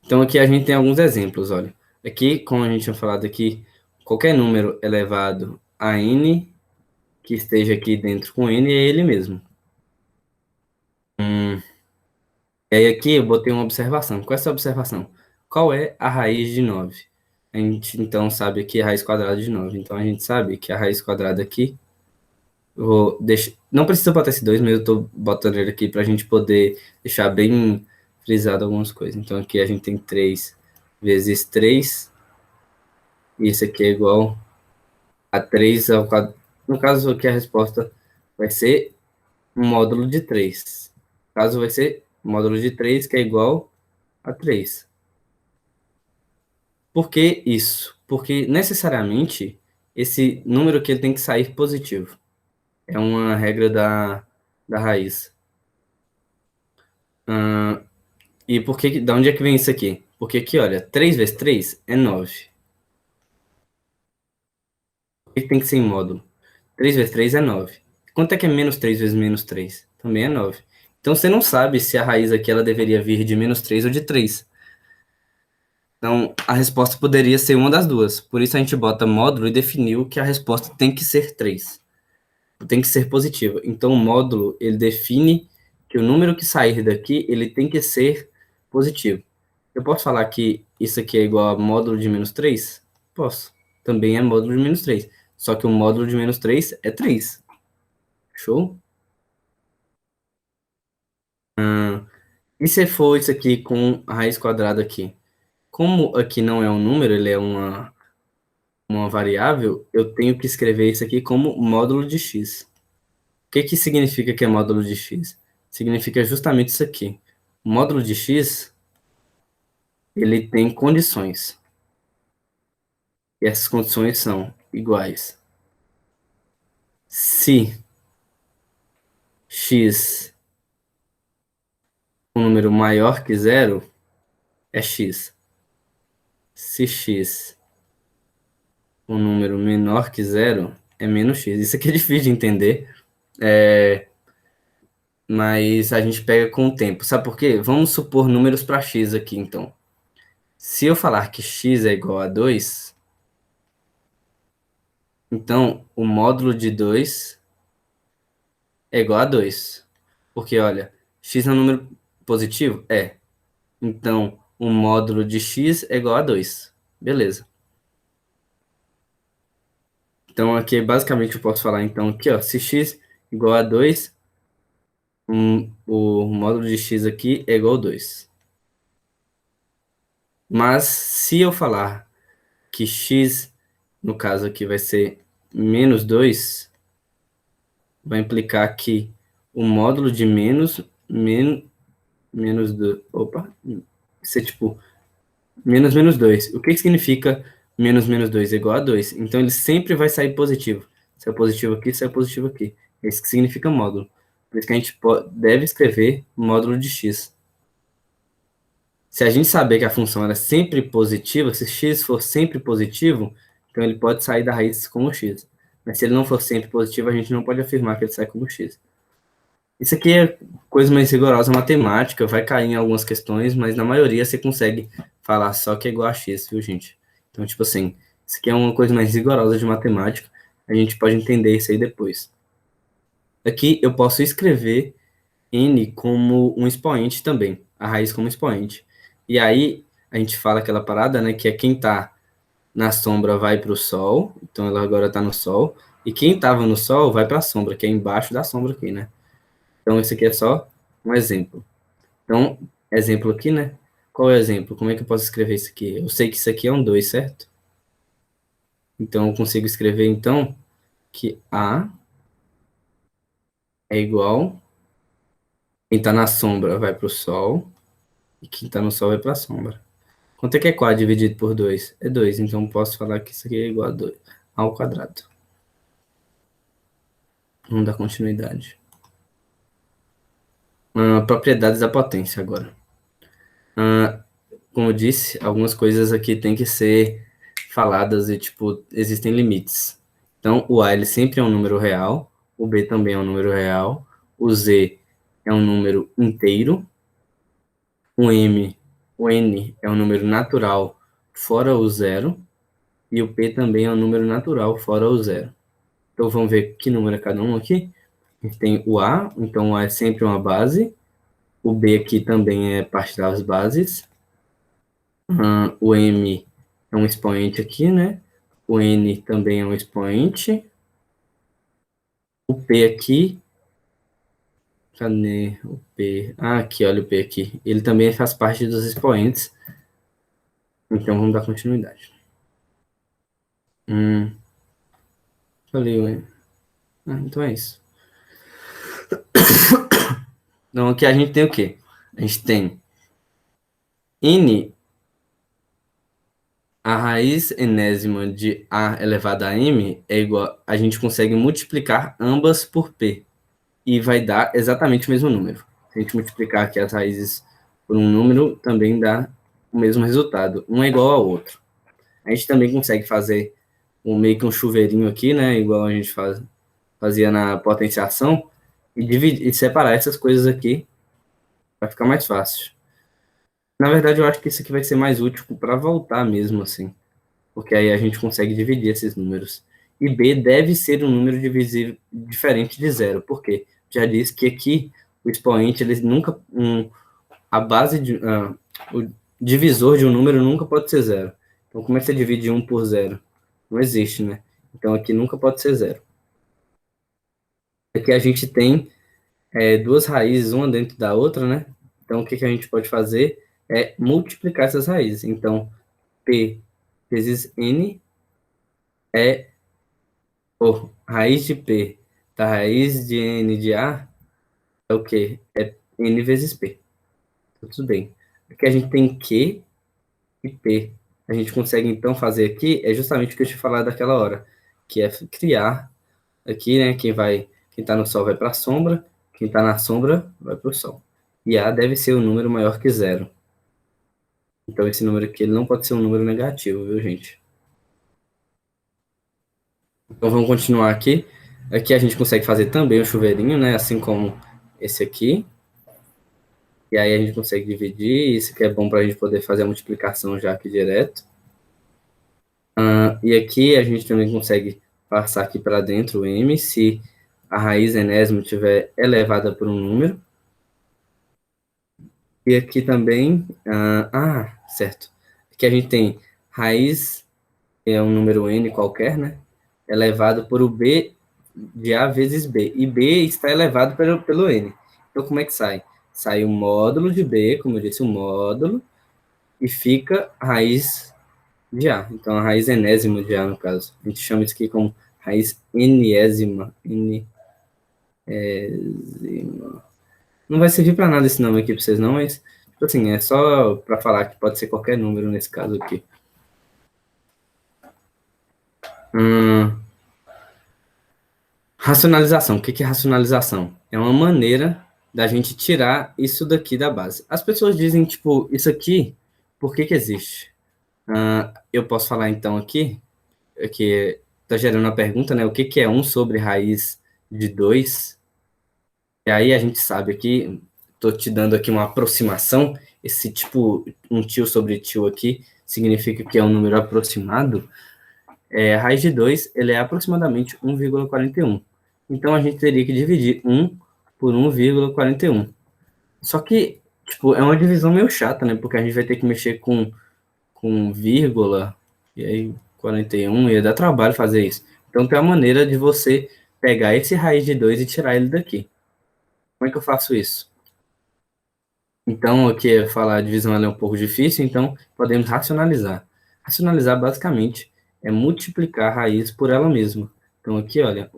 Então, aqui a gente tem alguns exemplos, olha. Aqui, como a gente tinha falado aqui, qualquer número elevado a n que esteja aqui dentro com n é ele mesmo. E aí aqui eu botei uma observação. Qual é essa observação? Qual é a raiz de 9? A gente então sabe aqui a raiz quadrada de 9. Então a gente sabe que a raiz quadrada aqui, não precisa botar esse 2, mas eu estou botando ele aqui para a gente poder deixar bem frisado algumas coisas. Então aqui a gente tem 3 vezes 3, e isso aqui é igual a 3 ao quadrado. No caso aqui a resposta vai ser um módulo de 3. No caso vai ser módulo de 3, que é igual a 3. Por que isso? Porque necessariamente esse número aqui ele tem que sair positivo. É uma regra da raiz. E da onde é que vem isso aqui? Porque aqui, olha, 3 vezes 3 é 9. Por que tem que ser em módulo? 3 vezes 3 é 9. Quanto é que é menos 3 vezes menos 3? Também é 9. Então você não sabe se a raiz aqui ela deveria vir de menos 3 ou de 3. Então a resposta poderia ser uma das duas. Por isso a gente bota módulo e definiu que a resposta tem que ser 3. Tem que ser positiva. Então, o módulo, ele define que o número que sair daqui, ele tem que ser positivo. Eu posso falar que isso aqui é igual a módulo de menos 3? Posso. Também é módulo de menos 3. Só que o módulo de menos 3 é 3. Show? E se for isso aqui com a raiz quadrada aqui? Como aqui não é um número, ele é uma variável, eu tenho que escrever isso aqui como módulo de x. O que que significa que é módulo de x? Significa justamente isso aqui. O módulo de x, ele tem condições. E essas condições são iguais. Se x um número maior que zero, é x. Se x um número menor que zero, é menos x. Isso aqui é difícil de entender, mas a gente pega com o tempo. Sabe por quê? Vamos supor números para x aqui, então. Se eu falar que x é igual a 2, então o módulo de 2 é igual a 2. Porque, olha, x é um número positivo? É. Então, o módulo de x é igual a 2. Beleza. Então, aqui, basicamente, eu posso falar, então, aqui, ó, se x igual a 2, o módulo de x aqui é igual a 2. Mas, se eu falar que x, no caso aqui, vai ser menos 2, vai implicar que o módulo de menos do, opa, isso é tipo, menos 2. O que que significa menos 2 é igual a 2? Então, ele sempre vai sair positivo. Sai positivo aqui, sai positivo aqui. É isso que significa módulo. Por isso que a gente deve escrever módulo de x. Se a gente saber que a função é sempre positiva, se x for sempre positivo, então ele pode sair da raiz como x. Mas se ele não for sempre positivo, a gente não pode afirmar que ele sai como x. Isso aqui é coisa mais rigorosa matemática, vai cair em algumas questões, mas na maioria você consegue falar só que é igual a x, viu, gente? Então, tipo assim, isso aqui é uma coisa mais rigorosa de matemática, a gente pode entender isso aí depois. Aqui eu posso escrever n como um expoente também, a raiz como expoente. E aí a gente fala aquela parada, né, que é quem tá na sombra vai para o sol, então ela agora está no sol, e quem estava no sol vai para a sombra, que é embaixo da sombra aqui, né? Então esse aqui é só um exemplo. Então, exemplo aqui, né? Qual é o exemplo? Como é que eu posso escrever isso aqui? Eu sei que isso aqui é um 2, certo? Então eu consigo escrever então que A é igual, quem está na sombra vai para o sol, e quem está no sol vai para a sombra. Quanto é que é 4 dividido por 2? É 2, então posso falar que isso aqui é igual a 2 ao quadrado. Vamos dar continuidade. Propriedades da potência agora. Como eu disse, algumas coisas aqui têm que ser faladas e, tipo, existem limites. Então, o A ele sempre é um número real, o B também é um número real, o Z é um número inteiro, o M, o N é um número natural fora o zero, e o P também é um número natural fora o zero. Então, vamos ver que número é cada um aqui. A gente tem o A, então o A é sempre uma base, o B aqui também é parte das bases, o M é um expoente aqui, né? O N também é um expoente. O P aqui, cadê o P? Ah, aqui, olha o P aqui. Ele também faz parte dos expoentes. Então vamos dar continuidade. Falei, ué. Então é isso. Então aqui a gente tem o quê? A gente tem N, a raiz enésima de A elevado a M é igual, a gente consegue multiplicar ambas por P. E vai dar exatamente o mesmo número. Se a gente multiplicar aqui as raízes por um número, também dá o mesmo resultado. Um é igual ao outro. A gente também consegue fazer meio que um chuveirinho aqui, né? Igual a gente fazia na potenciação, e dividir, e separar essas coisas aqui para ficar mais fácil. Na verdade, eu acho que isso aqui vai ser mais útil para voltar mesmo, assim. Porque aí a gente consegue dividir esses números. E B deve ser um número divisível diferente de zero. Por quê? Já disse que aqui o expoente, ele nunca. A base de. O divisor de um número nunca pode ser zero. Então, como é que você divide 1 por zero? Não existe, né? Então, aqui nunca pode ser zero. Aqui a gente tem duas raízes, uma dentro da outra, né? Então, o que que a gente pode fazer é multiplicar essas raízes. Então, P vezes N é raiz de P da raiz de N de A é o quê? É N vezes P. Tudo bem. Aqui a gente tem Q e P. A gente consegue, então, fazer aqui, é justamente o que eu te falar daquela hora, que é criar aqui, né, quem está no Sol vai para a sombra, quem está na sombra vai para o Sol. E A deve ser um número maior que zero. Então, esse número aqui ele não pode ser um número negativo, viu, gente? Então, vamos continuar aqui. Aqui a gente consegue fazer também o chuveirinho, né, assim como esse aqui. E aí a gente consegue dividir, isso que é bom para a gente poder fazer a multiplicação já aqui direto. E aqui a gente também consegue passar aqui para dentro o m, se a raiz enésima estiver elevada por um número. E aqui também, certo. Aqui a gente tem raiz, é um número n qualquer, né? Elevado por o b de a vezes b. E b está elevado pelo n. Então, como é que sai? Sai o módulo de b, como eu disse, o módulo, e fica a raiz de A. Então, a raiz enésima de A, no caso. A gente chama isso aqui como raiz enésima. Enésima. Não vai servir para nada esse nome aqui para vocês, não, mas, tipo assim, é só para falar que pode ser qualquer número nesse caso aqui. Racionalização. O que é racionalização? É uma maneira da gente tirar isso daqui da base. As pessoas dizem, tipo, isso aqui, por que existe? Eu posso falar, então, aqui, que está gerando a pergunta, né? O que é 1 sobre raiz de 2? E aí a gente sabe aqui, estou te dando aqui uma aproximação, esse tipo, um tio sobre tio aqui, significa que é um número aproximado. A raiz de 2, ele é aproximadamente 1,41. Então, a gente teria que dividir 1 por 1,41. Só que, tipo, é uma divisão meio chata, né? Porque a gente vai ter que mexer com vírgula, e aí 41, ia dar trabalho fazer isso. Então, tem uma maneira de você pegar esse raiz de 2 e tirar ele daqui. Como é que eu faço isso? Então, aqui falar a divisão ela é um pouco difícil, então podemos racionalizar. Racionalizar, basicamente, é multiplicar a raiz por ela mesma. Então, aqui, olha,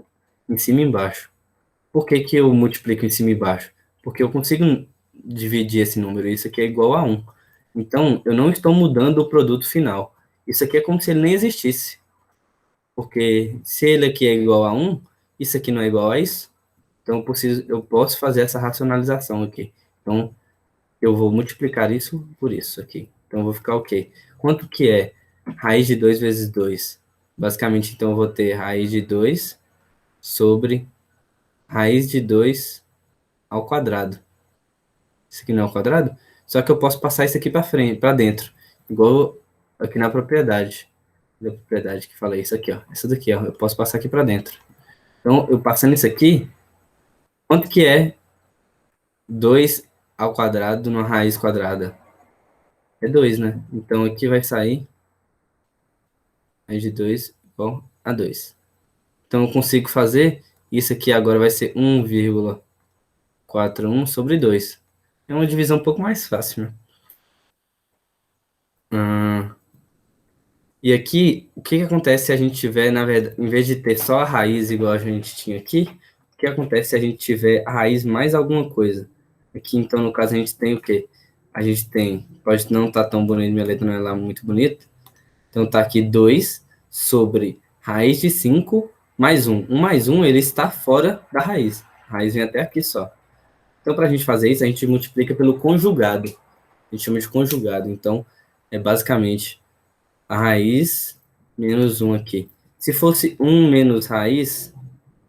em cima e embaixo. Por que que eu multiplico em cima e embaixo? Porque eu consigo dividir esse número, isso aqui é igual a 1. Então, eu não estou mudando o produto final. Isso aqui é como se ele nem existisse. Porque se ele aqui é igual a 1, isso aqui não é igual a isso. Então, eu posso fazer essa racionalização aqui. Então, eu vou multiplicar isso por isso aqui. Então, eu vou ficar o quê? Quanto que é raiz de 2 vezes 2? Basicamente, então, eu vou ter raiz de 2 sobre raiz de 2 ao quadrado. Isso aqui não é ao quadrado? Só que eu posso passar isso aqui para frente, para dentro. Igual aqui na propriedade. Da propriedade que falei isso aqui, ó. Isso daqui, ó. Eu posso passar aqui para dentro. Então, eu passando isso aqui, quanto que é 2 ao quadrado numa raiz quadrada? É 2, né? Então, aqui vai sair raiz de 2 igual a 2. Então, eu consigo fazer isso aqui agora vai ser 1,41 sobre 2. É uma divisão um pouco mais fácil, né? E aqui, o que acontece se a gente tiver, na verdade, em vez de ter só a raiz igual a gente tinha aqui, o que acontece se a gente tiver a raiz mais alguma coisa? Aqui, então, no caso, a gente tem o quê? A gente tem, pode não estar tão bonito, minha letra não é lá muito bonita. Então, tá aqui 2 sobre raiz de 5 mais 1. 1 mais 1, ele está fora da raiz. A raiz vem até aqui só. Então, para a gente fazer isso, a gente multiplica pelo conjugado. A gente chama de conjugado. Então, é basicamente a raiz menos 1 aqui. Se fosse 1 menos raiz,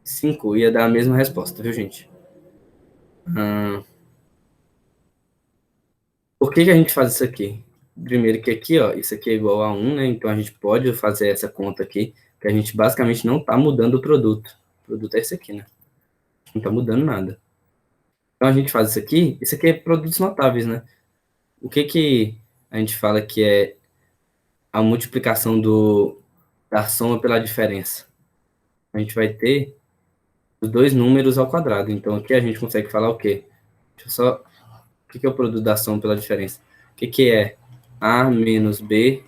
5 ia dar a mesma resposta, viu, gente? Por que que a gente faz isso aqui? Primeiro que aqui, ó, isso aqui é igual a 1, né? Então a gente pode fazer essa conta aqui, que a gente basicamente não está mudando o produto. O produto é esse aqui, né? Não está mudando nada. Então a gente faz isso aqui é produtos notáveis, né? O que que a gente fala que é a multiplicação da soma pela diferença? A gente vai ter os dois números ao quadrado. Então aqui a gente consegue falar o quê? Deixa eu só que é o produto da soma pela diferença? O que é A menos B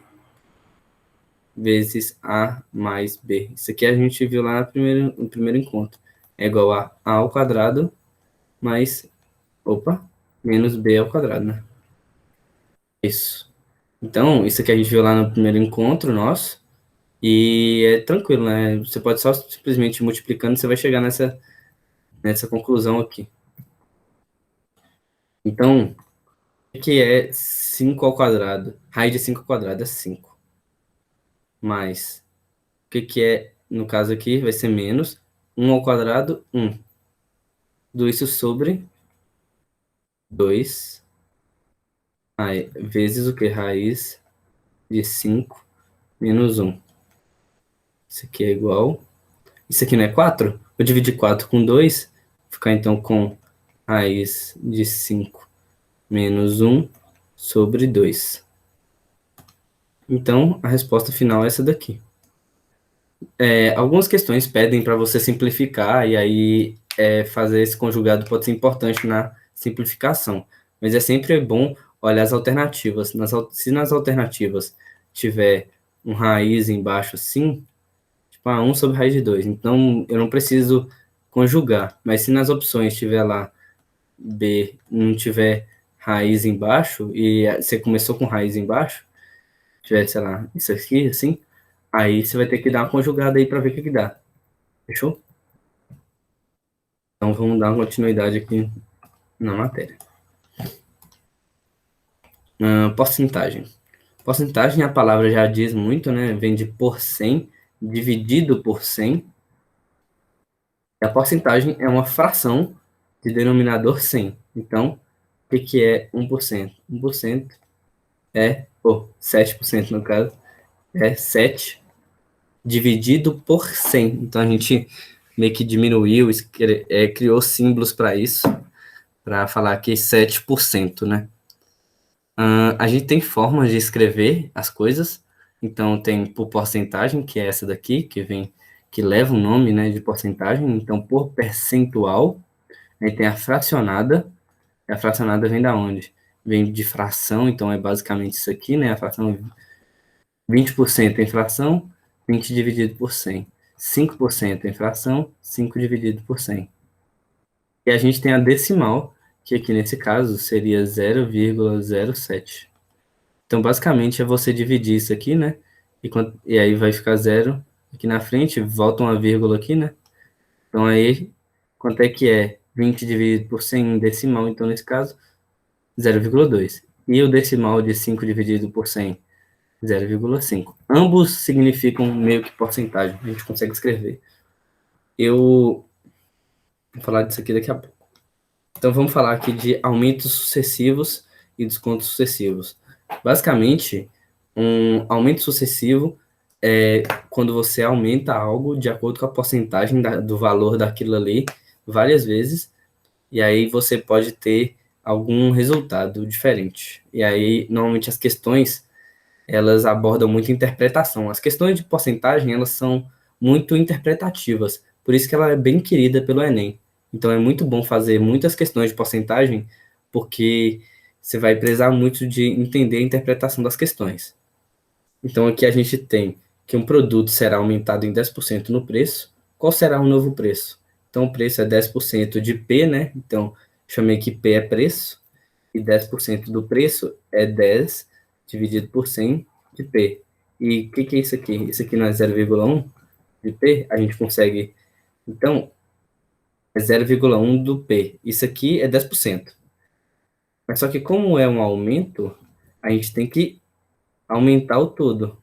vezes A mais B? Isso aqui a gente viu lá no primeiro encontro. É igual a A ao quadrado mais, menos B ao quadrado, né? Isso. Então, isso aqui a gente viu lá no primeiro encontro nosso. E é tranquilo, né? Você pode só simplesmente multiplicando, você vai chegar nessa conclusão aqui. Então, o que é 5 ao quadrado? Raiz de 5 ao quadrado é 5. Mais, o que é, no caso aqui, vai ser menos 1 ao quadrado, 1. Tudo isso sobre 2, vezes o que? Raiz de 5 menos 1. Isso aqui é igual. Isso aqui não é 4? Eu dividi 4 com 2, ficar então com raiz de 5 menos 1 sobre 2. Então, a resposta final é essa daqui. Algumas questões pedem para você simplificar, e aí fazer esse conjugado pode ser importante na simplificação. Mas é sempre bom olhar as alternativas. Se nas alternativas tiver um raiz embaixo assim, tipo 1 sobre raiz de 2, então eu não preciso conjugar. Mas se nas opções tiver lá B, não tiver raiz embaixo, e você começou com raiz embaixo, tiver, sei lá, isso aqui, assim, aí você vai ter que dar uma conjugada aí para ver o que dá. Fechou? Então vamos dar uma continuidade aqui na matéria. Porcentagem. Porcentagem, a palavra já diz muito, né? Vem de por 100, dividido por 100. E a porcentagem é uma fração de denominador 100. Então, o que é 1%? 1% é, 7% no caso, é 7 dividido por 100. Então, a gente meio que diminuiu, criou símbolos para isso, para falar que 7%, né? A gente tem formas de escrever as coisas, então tem por porcentagem, que é essa daqui, que leva o nome, né, de porcentagem, então por percentual, aí tem a fracionada vem da onde? Vem de fração, então é basicamente isso aqui, né, a fração 20% em fração, 20 dividido por 100. 5% em fração, 5 dividido por 100. E a gente tem a decimal, que aqui nesse caso seria 0,07. Então, basicamente, é você dividir isso aqui, né? E aí vai ficar 0 aqui na frente, volta uma vírgula aqui, né? Então, aí, quanto é que é 20 dividido por 100 em decimal? Então, nesse caso, 0,2. E o decimal de 5 dividido por 100? 0,5. Ambos significam meio que porcentagem. A gente consegue escrever. Eu vou falar disso aqui daqui a pouco. Então, vamos falar aqui de aumentos sucessivos e descontos sucessivos. Basicamente, um aumento sucessivo é quando você aumenta algo de acordo com a porcentagem do valor daquilo ali várias vezes, e aí você pode ter algum resultado diferente. E aí, normalmente, as questões, elas abordam muito interpretação. As questões de porcentagem, elas são muito interpretativas, por isso que ela é bem querida pelo Enem. Então, é muito bom fazer muitas questões de porcentagem, porque você vai precisar muito de entender a interpretação das questões. Então, aqui a gente tem que um produto será aumentado em 10% no preço. Qual será o novo preço? Então, o preço é 10% de P, né? Então, chamei que P é preço, e 10% do preço é 10 dividido por 100 de P. E o que é isso aqui? Isso aqui não é 0,1 de P? A gente consegue... Então, é 0,1 do P. Isso aqui é 10%. Mas só que como é um aumento, a gente tem que aumentar o todo.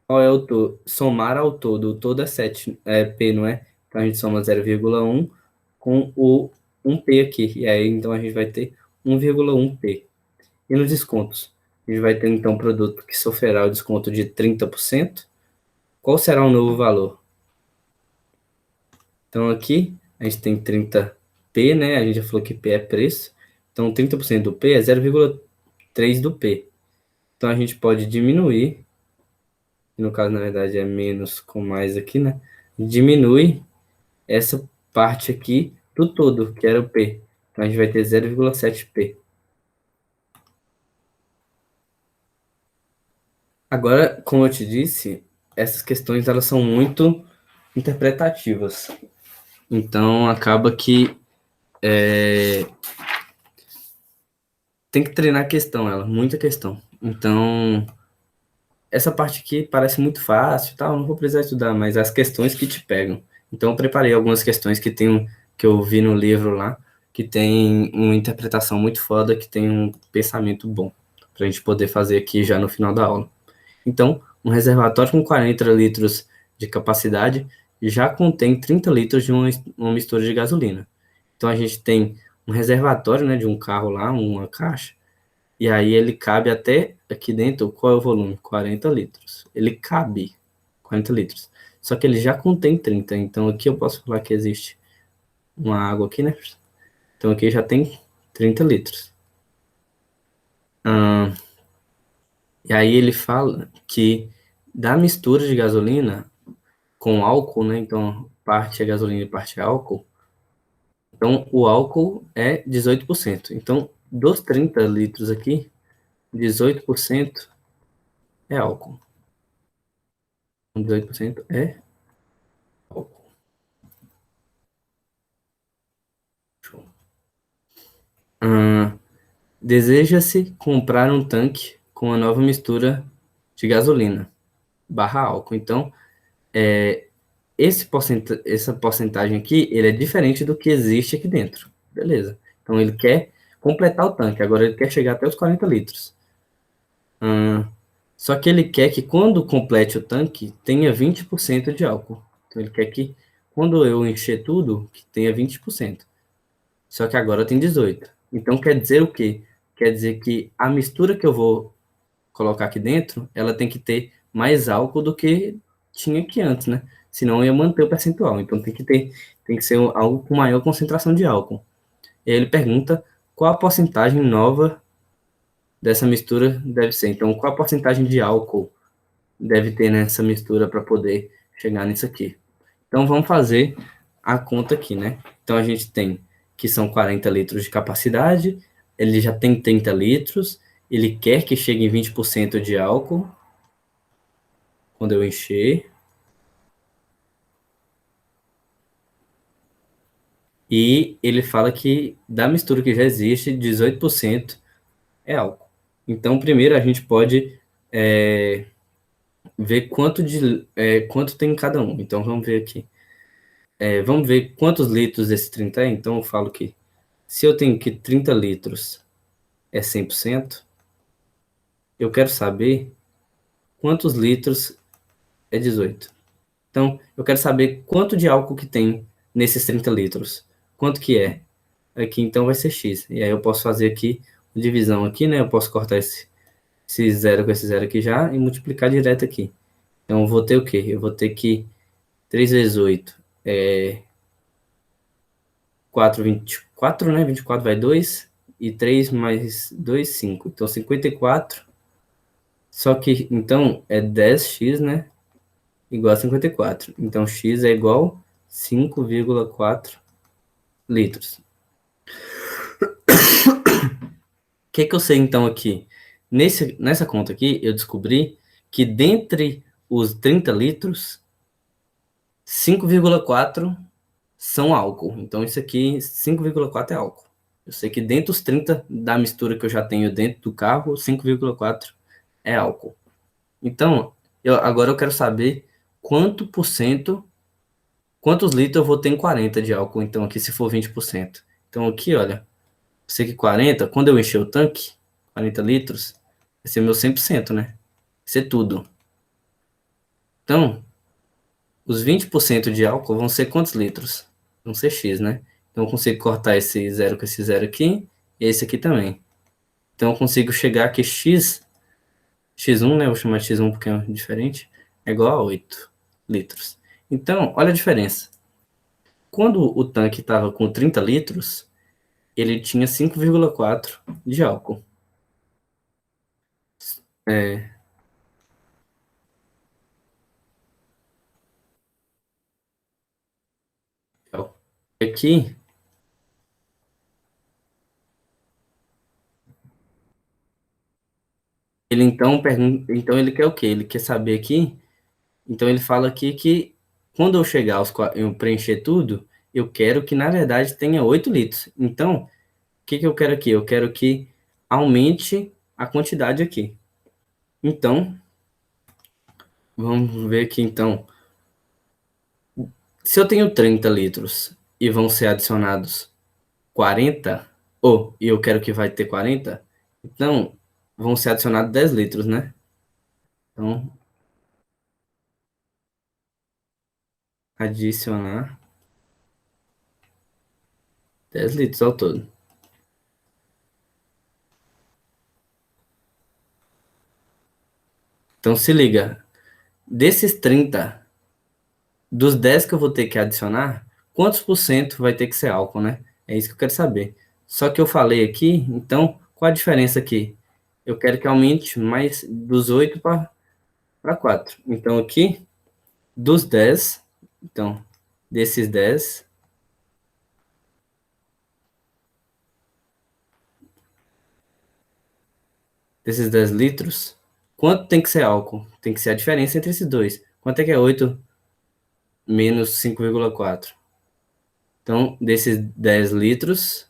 Qual é o todo? Somar ao todo. O todo é 7, P, não é? Então a gente soma 0,1 com o 1P aqui. E aí então a gente vai ter 1,1P. E nos descontos? A gente vai ter então um produto que sofrerá o desconto de 30%. Qual será o novo valor? Então aqui a gente tem 30P, né? A gente já falou que P é preço. Então 30% do P é 0,3 do P. Então a gente pode diminuir, no caso na verdade é menos com mais aqui, né? Diminui essa parte aqui do todo, que era o P. Então a gente vai ter 0,7P. Agora, como eu te disse, essas questões elas são muito interpretativas. Então, acaba que tem que treinar a questão, ela, muita questão. Então, essa parte aqui parece muito fácil, tal, não vou precisar estudar, mas as questões que te pegam. Então, eu preparei algumas questões que eu vi no livro lá, que tem uma interpretação muito foda, que tem um pensamento bom, para a gente poder fazer aqui já no final da aula. Então, um reservatório com 40 litros de capacidade já contém 30 litros de uma mistura de gasolina. Então, a gente tem um reservatório, né, de um carro lá, uma caixa, e aí ele cabe até aqui dentro, qual é o volume? 40 litros. Ele cabe 40 litros. Só que ele já contém 30. Então aqui eu posso falar que existe uma água aqui, né? Então aqui já tem 30 litros. Ah, e aí ele fala que da mistura de gasolina com álcool, né? Então parte é gasolina e parte é álcool. Então o álcool é 18%. Então dos 30 litros aqui, 18% é álcool. 18% é álcool. Show. Ah, deseja-se comprar um tanque com a nova mistura de gasolina barra álcool. Então, essa porcentagem aqui, ele é diferente do que existe aqui dentro. Beleza. Então, ele quer completar o tanque. Agora, ele quer chegar até os 40 litros. Só que ele quer que quando complete o tanque, tenha 20% de álcool. Então, ele quer que quando eu encher tudo, que tenha 20%. Só que agora tem 18. Então quer dizer o quê? Quer dizer que a mistura que eu vou colocar aqui dentro, ela tem que ter mais álcool do que tinha aqui antes, né? Senão eu ia manter o percentual. Então tem que ser algo com maior concentração de álcool. E aí ele pergunta qual a porcentagem nova dessa mistura deve ser. Então, qual a porcentagem de álcool deve ter nessa mistura para poder chegar nisso aqui? Então, vamos fazer a conta aqui, né? Então, a gente tem que são 40 litros de capacidade, ele já tem 30 litros, ele quer que chegue em 20% de álcool quando eu encher, e ele fala que da mistura que já existe, 18% é álcool. Então, primeiro a gente pode ver quanto tem em cada um. Então, vamos ver aqui. Vamos ver quantos litros esse 30 é. Então, eu falo que se eu tenho que 30 litros é 100%, eu quero saber quantos litros é 18. Então, eu quero saber quanto de álcool que tem nesses 30 litros. Quanto que é? Aqui, então, vai ser X. E aí eu posso fazer aqui, divisão aqui, né? Eu posso cortar esse zero com esse zero aqui já e multiplicar direto aqui. Então, eu vou ter o quê? Eu vou ter que 3 vezes 8 é 4, 24, né? 24 vai 2. E 3 mais 2, 5. Então, 54. Só que, então, é 10x, né? Igual a 54. Então, x é igual a 5,4 litros. O que que eu sei então aqui? Nessa conta aqui, eu descobri que dentre os 30 litros, 5,4 são álcool. Então, isso aqui, 5,4 é álcool. Eu sei que dentro dos 30 da mistura que eu já tenho dentro do carro, 5,4 é álcool. Então, agora eu quero saber quanto por cento, quantos litros eu vou ter em 40 de álcool, então, aqui se for 20%. Então, aqui, olha, sei que 40, quando eu encher o tanque, 40 litros, vai ser meu 100%, né? Vai ser tudo. Então, os 20% de álcool vão ser quantos litros? Vão ser X, né? Então, eu consigo cortar esse zero com esse zero aqui, e esse aqui também. Então, eu consigo chegar aqui X1, né? Eu vou chamar de X1 porque é diferente, é igual a 8 litros. Então, olha a diferença. Quando o tanque estava com 30 litros, ele tinha 5,4 de álcool. É, aqui, ele então pergunta, então ele quer o quê? Ele quer saber aqui, então ele fala aqui que quando eu chegar eu preencher tudo, eu quero que na verdade tenha 8 litros. Então, o que que eu quero aqui? Eu quero que aumente a quantidade aqui. Então, vamos ver aqui então. Se eu tenho 30 litros e vão ser adicionados 40, ou e eu quero que vai ter 40, então vão ser adicionados 10 litros, né? Então, adicionar 10 litros ao todo. Então se liga, desses 30, dos 10 que eu vou ter que adicionar, quantos por cento vai ter que ser álcool, né? É isso que eu quero saber. Só que eu falei aqui, então, qual a diferença aqui? Eu quero que aumente mais dos 8 para 4. Então aqui, dos 10, então, desses 10, desses 10 litros, quanto tem que ser álcool? Tem que ser a diferença entre esses dois. Quanto é que é 8 menos 5,4? Então, desses 10 litros,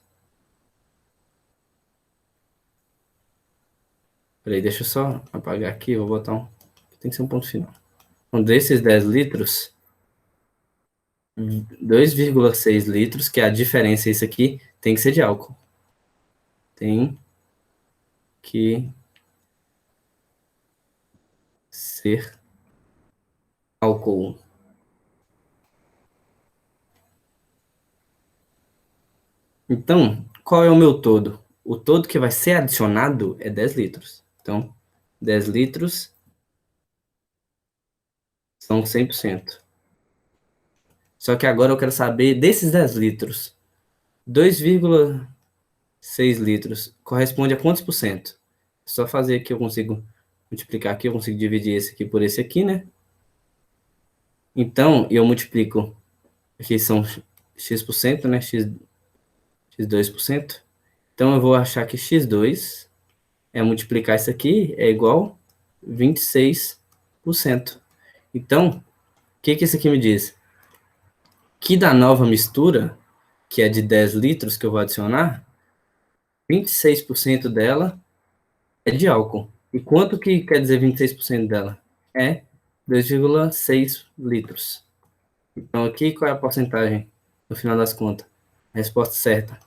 peraí, deixa eu só apagar aqui, vou botar um, tem que ser um ponto final. Então, desses 10 litros, 2,6 litros, que é a diferença, isso aqui, tem que ser de álcool. Tem que ser álcool. Então, qual é o meu todo? O todo que vai ser adicionado é 10 litros. Então, 10 litros são 100%. Só que agora eu quero saber desses 10 litros, 2,6 litros corresponde a quantos por cento? É só fazer aqui, eu consigo multiplicar aqui, eu consigo dividir esse aqui por esse aqui, né? Então, eu multiplico, aqui são x%, né? X2%. Então, eu vou achar que x2 é multiplicar isso aqui, é igual 26%. Então, o que que isso aqui me diz? Que da nova mistura, que é de 10 litros que eu vou adicionar, 26% dela é de álcool. E quanto que quer dizer 26% dela? É 2,6 litros. Então, aqui, qual é a porcentagem no final das contas? A resposta certa.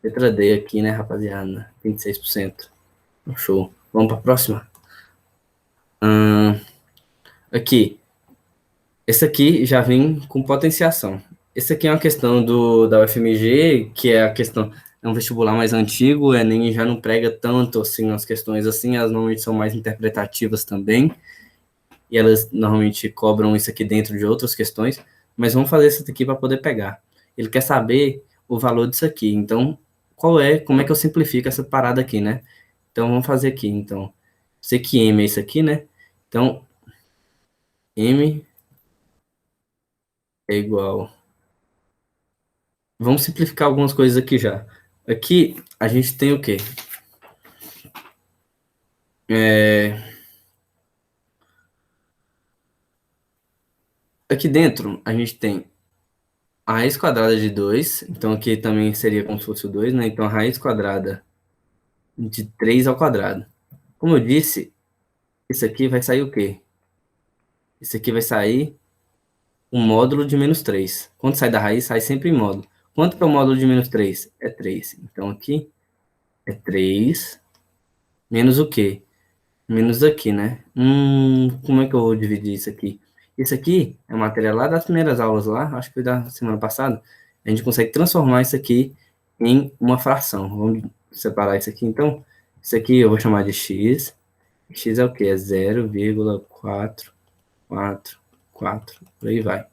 Letra D aqui, né, rapaziada? 26%. Show. Vamos para a próxima? Aqui. Esse aqui já vem com potenciação. Esse aqui é uma questão da UFMG, que é a questão, é um vestibular mais antigo, o Enem já não prega tanto assim as questões assim, elas normalmente são mais interpretativas também, e elas normalmente cobram isso aqui dentro de outras questões, mas vamos fazer isso aqui para poder pegar. Ele quer saber o valor disso aqui, então, como é que eu simplifico essa parada aqui, né? Então, vamos fazer aqui, então, sei que M é isso aqui, né? Então, M é igual. Vamos simplificar algumas coisas aqui já. Aqui a gente tem o quê? Aqui dentro a gente tem a raiz quadrada de 2. Então aqui também seria como se fosse o 2, né? Então a raiz quadrada de 3 ao quadrado. Como eu disse, isso aqui vai sair o quê? Isso aqui vai sair um módulo de menos 3. Quando sai da raiz, sai sempre em módulo. Quanto que é o módulo de menos 3? É 3. Então aqui é 3 menos o quê? Menos aqui, né? Como é que eu vou dividir isso aqui? Isso aqui é matéria lá das primeiras aulas lá, acho que foi da semana passada. A gente consegue transformar isso aqui em uma fração. Vamos separar isso aqui, então. Isso aqui eu vou chamar de x. X é o quê? É 0,444, por aí vai.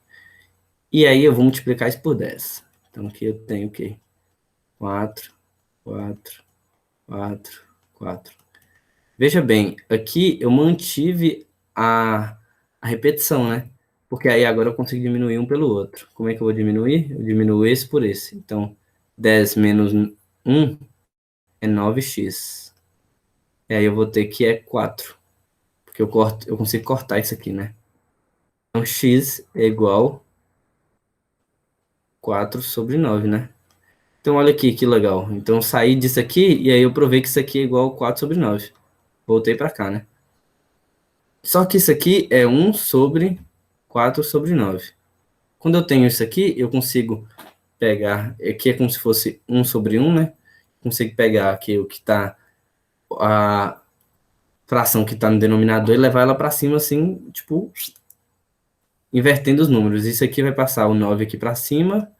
E aí eu vou multiplicar isso por 10. Então aqui eu tenho o quê? 4, 4, 4, 4. Veja bem, aqui eu mantive a repetição, né? Porque aí agora eu consigo diminuir um pelo outro. Como é que eu vou diminuir? Eu diminuo esse por esse. Então, 10 menos 1 é 9x. E aí eu vou ter que é 4. Porque eu consigo cortar isso aqui, né? Então, x é igual 4 sobre 9, né? Então, olha aqui, que legal. Então, eu saí disso aqui e aí eu provei que isso aqui é igual a 4 sobre 9. Voltei para cá, né? Só que isso aqui é 1 sobre 4 sobre 9. Quando eu tenho isso aqui, eu consigo pegar... Aqui é como se fosse 1 sobre 1, né? Consigo pegar aqui o que está... A fração que está no denominador e levar ela para cima, assim, tipo, invertendo os números. Isso aqui vai passar o 9 aqui para cima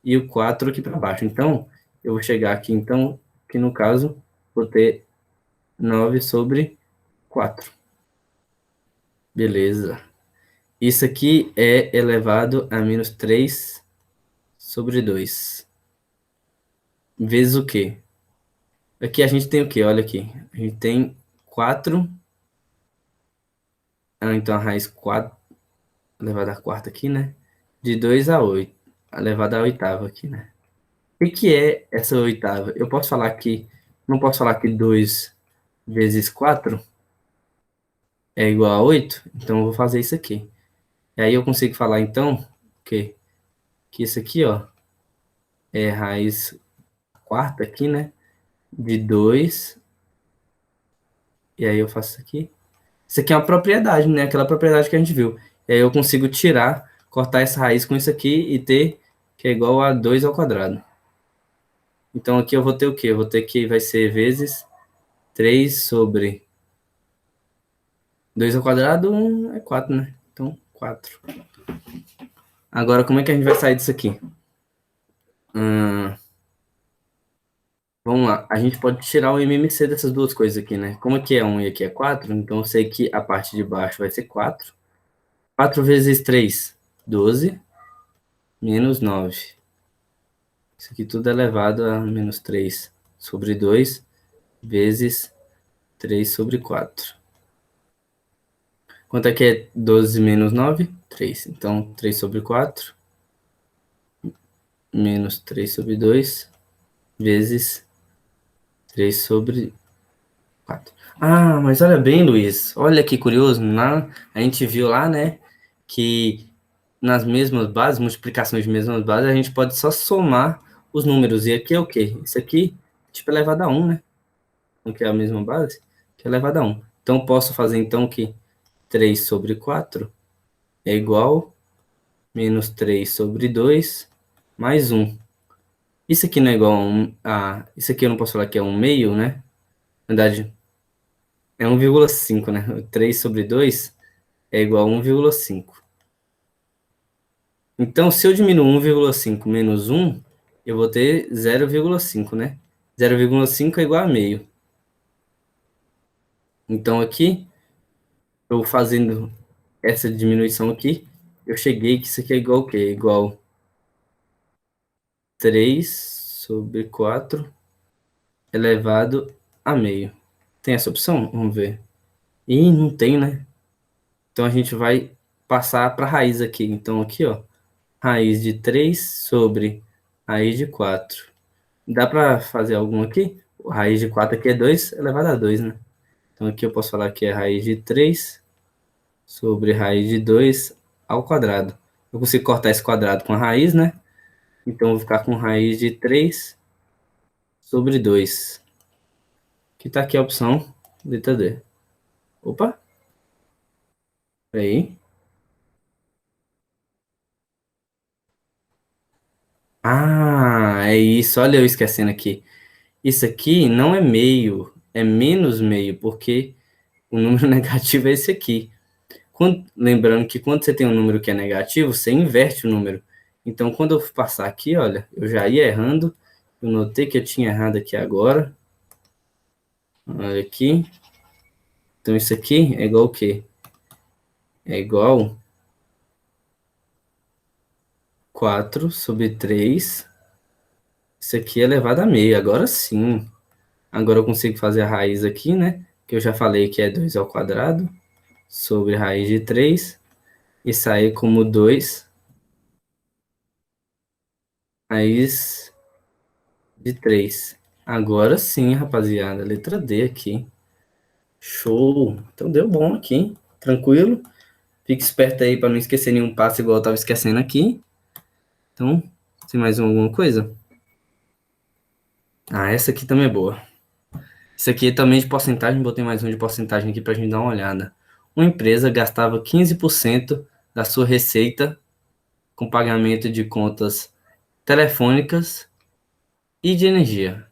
e o 4 aqui para baixo. Então, eu vou chegar aqui, então, que no caso, vou ter 9 sobre 4. Beleza. Isso aqui é elevado a menos 3 sobre 2. Vezes o quê? Aqui a gente tem o quê? Olha aqui. A gente tem 4. Então a raiz 4 elevada à quarta aqui, né? De 2 a 8. Elevada à oitava aqui, né? O que é essa oitava? Eu posso falar que... Não posso falar que 2 vezes 4 é igual a 8? Então eu vou fazer isso aqui. E aí eu consigo falar, então, que isso aqui, ó, é raiz quarta aqui, né? De 2. E aí eu faço isso aqui. Isso aqui é uma propriedade, né? Aquela propriedade que a gente viu. E aí eu consigo tirar, cortar essa raiz com isso aqui e ter que é igual a 2 ao quadrado. Então aqui eu vou ter o quê? Eu vou ter que vai ser vezes 3 sobre 2 ao quadrado é 4, né? Então, 4. Agora, como é que a gente vai sair disso aqui? Vamos lá. A gente pode tirar o MMC dessas duas coisas aqui, né? Como aqui é 1 e aqui é 4, então eu sei que a parte de baixo vai ser 4. 4 vezes 3, 12, menos 9. Isso aqui tudo é elevado a menos 3 sobre 2 vezes 3 sobre 4. Quanto é que é 12 menos 9? 3. Então, 3 sobre 4 menos 3 sobre 2 vezes 3 sobre 4. Ah, mas olha bem, Luiz. Olha que curioso. Lá, a gente viu lá, né, que nas mesmas bases, multiplicações de mesmas bases, a gente pode só somar os números. E aqui é o quê? Isso aqui, tipo, é elevado a 1, né? Que é a mesma base, que é elevado a 1. Então, eu posso fazer, então, que 3 sobre 4 é igual a menos 3 sobre 2 mais 1. Isso aqui não é igual a 1. Isso aqui eu não posso falar que é 1 meio, né? Na verdade, é 1,5, né? 3 sobre 2 é igual a 1,5. Então, se eu diminuir 1,5 menos 1, eu vou ter 0,5, né? 0,5 é igual a meio. Então, aqui, eu fazendo essa diminuição aqui, eu cheguei que isso aqui é igual o quê? Igual a 3 sobre 4 elevado a meio. Tem essa opção? Vamos ver. Ih, não tem, né? Então, a gente vai passar para a raiz aqui. Então, aqui, ó, raiz de 3 sobre raiz de 4. Dá para fazer algum aqui? Raiz de 4 aqui é 2 elevado a 2, né? Então aqui eu posso falar que é raiz de 3 sobre raiz de 2 ao quadrado. Eu consigo cortar esse quadrado com a raiz, né? Então eu vou ficar com raiz de 3 sobre 2. Que tá aqui a opção letra D. Opa, aí. Ah, é isso. Olha eu esquecendo aqui. Isso aqui não é meio, é menos meio, porque o número negativo é esse aqui. Lembrando que quando você tem um número que é negativo, você inverte o número. Então, quando eu passar aqui, olha, eu já ia errando. Eu notei que eu tinha errado aqui agora. Olha aqui. Então, isso aqui é igual o quê? É igual 4 sobre 3. Isso aqui é elevado a meio. Agora sim. Agora eu consigo fazer a raiz aqui, né? Que eu já falei que é 2 ao quadrado sobre raiz de 3. E sair como 2 raiz de 3. Agora sim, rapaziada. Letra D aqui. Show. Então deu bom aqui. Tranquilo. Fique esperto aí para não esquecer nenhum passo igual eu tava esquecendo aqui. Então, tem mais alguma coisa? Ah, essa aqui também é boa. Isso aqui é também de porcentagem, botei mais um de porcentagem aqui para a gente dar uma olhada. Uma empresa gastava 15% da sua receita com pagamento de contas telefônicas e de energia.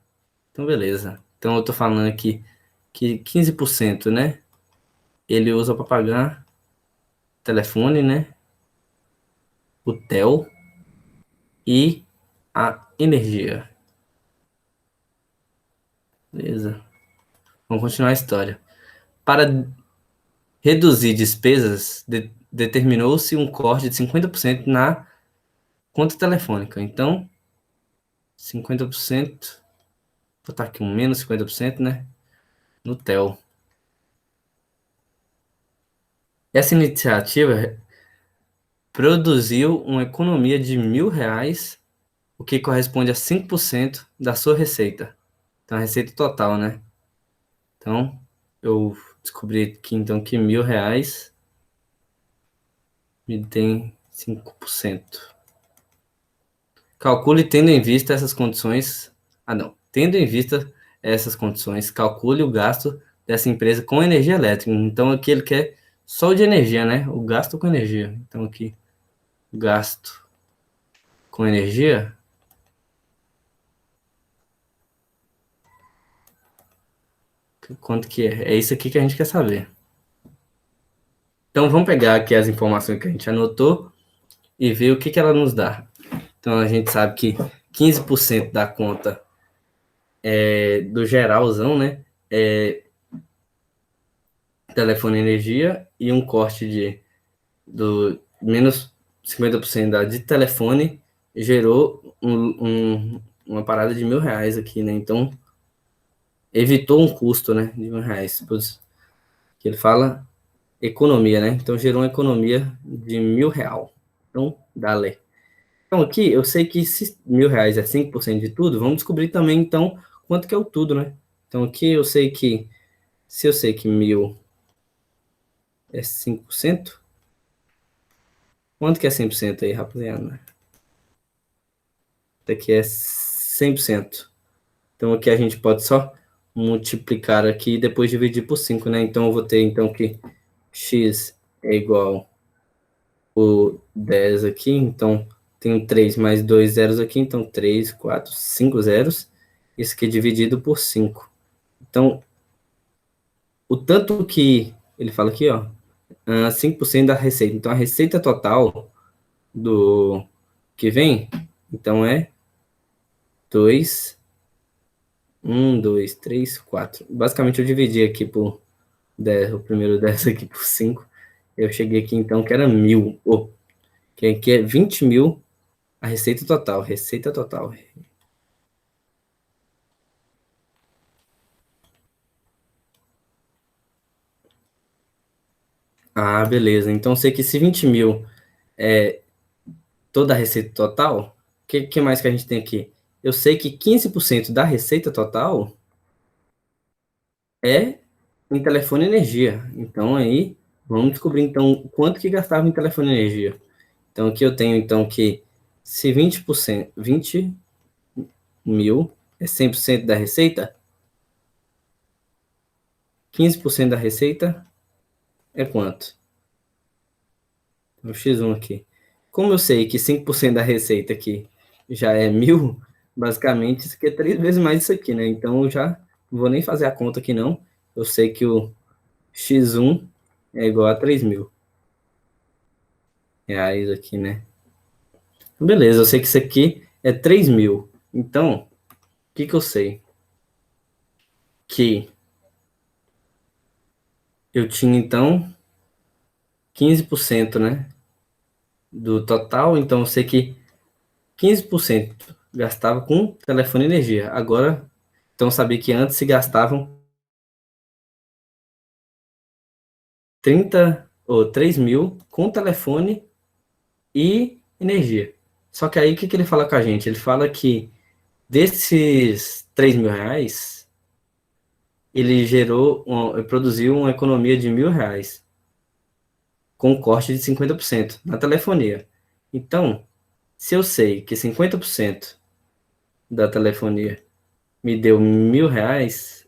Então, beleza. Então, eu tô falando aqui que 15%, né? Ele usa para pagar telefone, né? O TEL e a energia. Beleza. Vamos continuar a história. Para reduzir despesas, determinou-se um corte de 50% na conta telefônica. Então, 50%, vou botar aqui um menos 50%, né? No TEL. Essa iniciativa produziu uma economia de R$ 1.000, o que corresponde a 5% da sua receita. Então, a receita total, né? Então, eu descobri aqui, então, que R$ 1.000 me tem 5%. Calcule tendo em vista essas condições. Ah, não. Tendo em vista essas condições, calcule o gasto dessa empresa com energia elétrica. Então, aqui ele quer só o de energia, né? O gasto com energia. Então, aqui, gasto com energia. Quanto que é? É isso aqui que a gente quer saber. Então, vamos pegar aqui as informações que a gente anotou e ver o que ela nos dá. Então, a gente sabe que 15% da conta do geralzão, né? É telefone e energia e um corte do menos 50% da de telefone gerou uma parada de R$ 1.000 aqui, né? Então, evitou um custo, né, de R$ 1.000. Que ele fala economia, né? Então, gerou uma economia de R$ 1.000. Então, dale. Então, aqui, eu sei que se R$ 1.000 é 5% de tudo, vamos descobrir também, então, quanto que é o tudo, né? Então, aqui eu sei que, se eu sei que 1.000 é 5%, quanto que é 100% aí, rapaziada? Daqui é 100%. Então aqui a gente pode só multiplicar aqui e depois dividir por 5, né? Então eu vou ter então que x é igual o 10 aqui, então tenho 3 mais 2 zeros aqui, então 3, 4, 5 zeros. Isso aqui é dividido por 5. Então, o tanto que ele fala aqui, ó, 5% da receita. Então a receita total do que vem, então é 2, 1, 2, 3, 4. Basicamente eu dividi aqui por 10, o primeiro 10 aqui por 5. Eu cheguei aqui então que era 1.000. Que aqui é 20.000 a receita total. Receita total. Ah, beleza. Então sei que se 20.000 é toda a receita total, o que mais que a gente tem aqui? Eu sei que 15% da receita total é em telefone e energia. Então aí, vamos descobrir então quanto que gastava em telefone e energia. Então aqui eu tenho então que se 20%, 20.000 é 100% da receita, 15% da receita é quanto? O X1 aqui. Como eu sei que 5% da receita aqui já é 1.000, basicamente isso aqui é 3 vezes mais isso aqui, né? Então eu já não vou nem fazer a conta aqui não. Eu sei que o X1 é igual a 3.000 reais aqui, né? Beleza, eu sei que isso aqui é 3.000. Então, o que eu sei? Que eu tinha então 15%, né? Do total, então eu sei que 15% gastava com telefone e energia. Agora, então eu sabia que antes se gastavam 30 ou 3.000 com telefone e energia. Só que aí o que ele fala com a gente? Ele fala que desses R$ 3.000, ele produziu uma economia de R$ 1.000, com um corte de 50% na telefonia. Então, se eu sei que 50% da telefonia me deu R$ 1.000,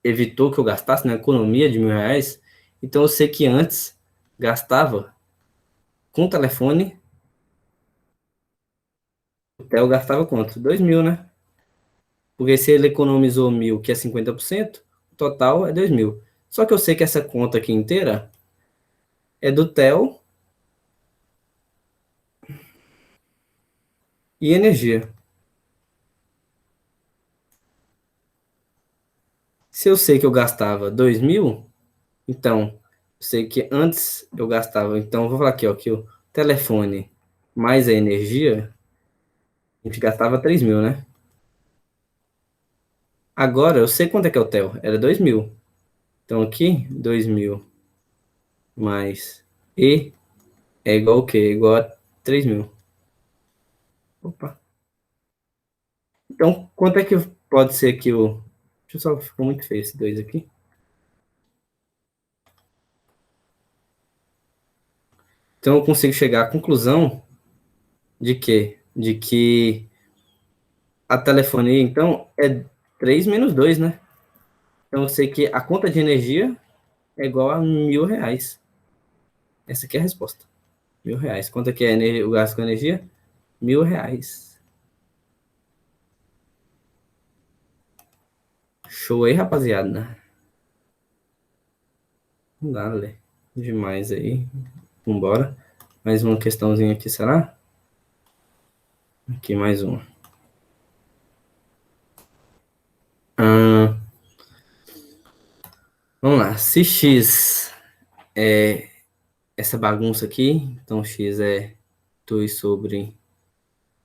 evitou que eu gastasse na economia de R$ 1.000, então eu sei que antes gastava com o telefone, o Theo gastava quanto? 2.000, né? Porque se ele economizou 1.000, que é 50%, o total é 2.000. Só que eu sei que essa conta aqui inteira é do Theo e energia. Se eu sei que eu gastava 2.000, então eu sei que antes eu gastava. Então eu vou falar aqui, ó, que o telefone mais a energia, a gente gastava 3.000, né? Agora eu sei quanto é que é o Theo. Era 2.000. Então aqui, 2.000 mais E é igual o quê? Igual a 3.000. Opa. Então, quanto é que pode ser que o. Deixa eu só, ficou muito feio esse 2 aqui. Então, eu consigo chegar à conclusão de quê? De que a telefonia, então, é 3 menos 2, né? Então, eu sei que a conta de energia é igual a R$ 1.000. Essa aqui é a resposta. R$ 1.000. Quanto é que é o gasto com energia? R$ 1.000. Show aí, rapaziada. Dale. Demais aí. Vambora. Mais uma questãozinha aqui, será? Aqui, mais uma. Ah, vamos lá. Se x é essa bagunça aqui, então x é 2 sobre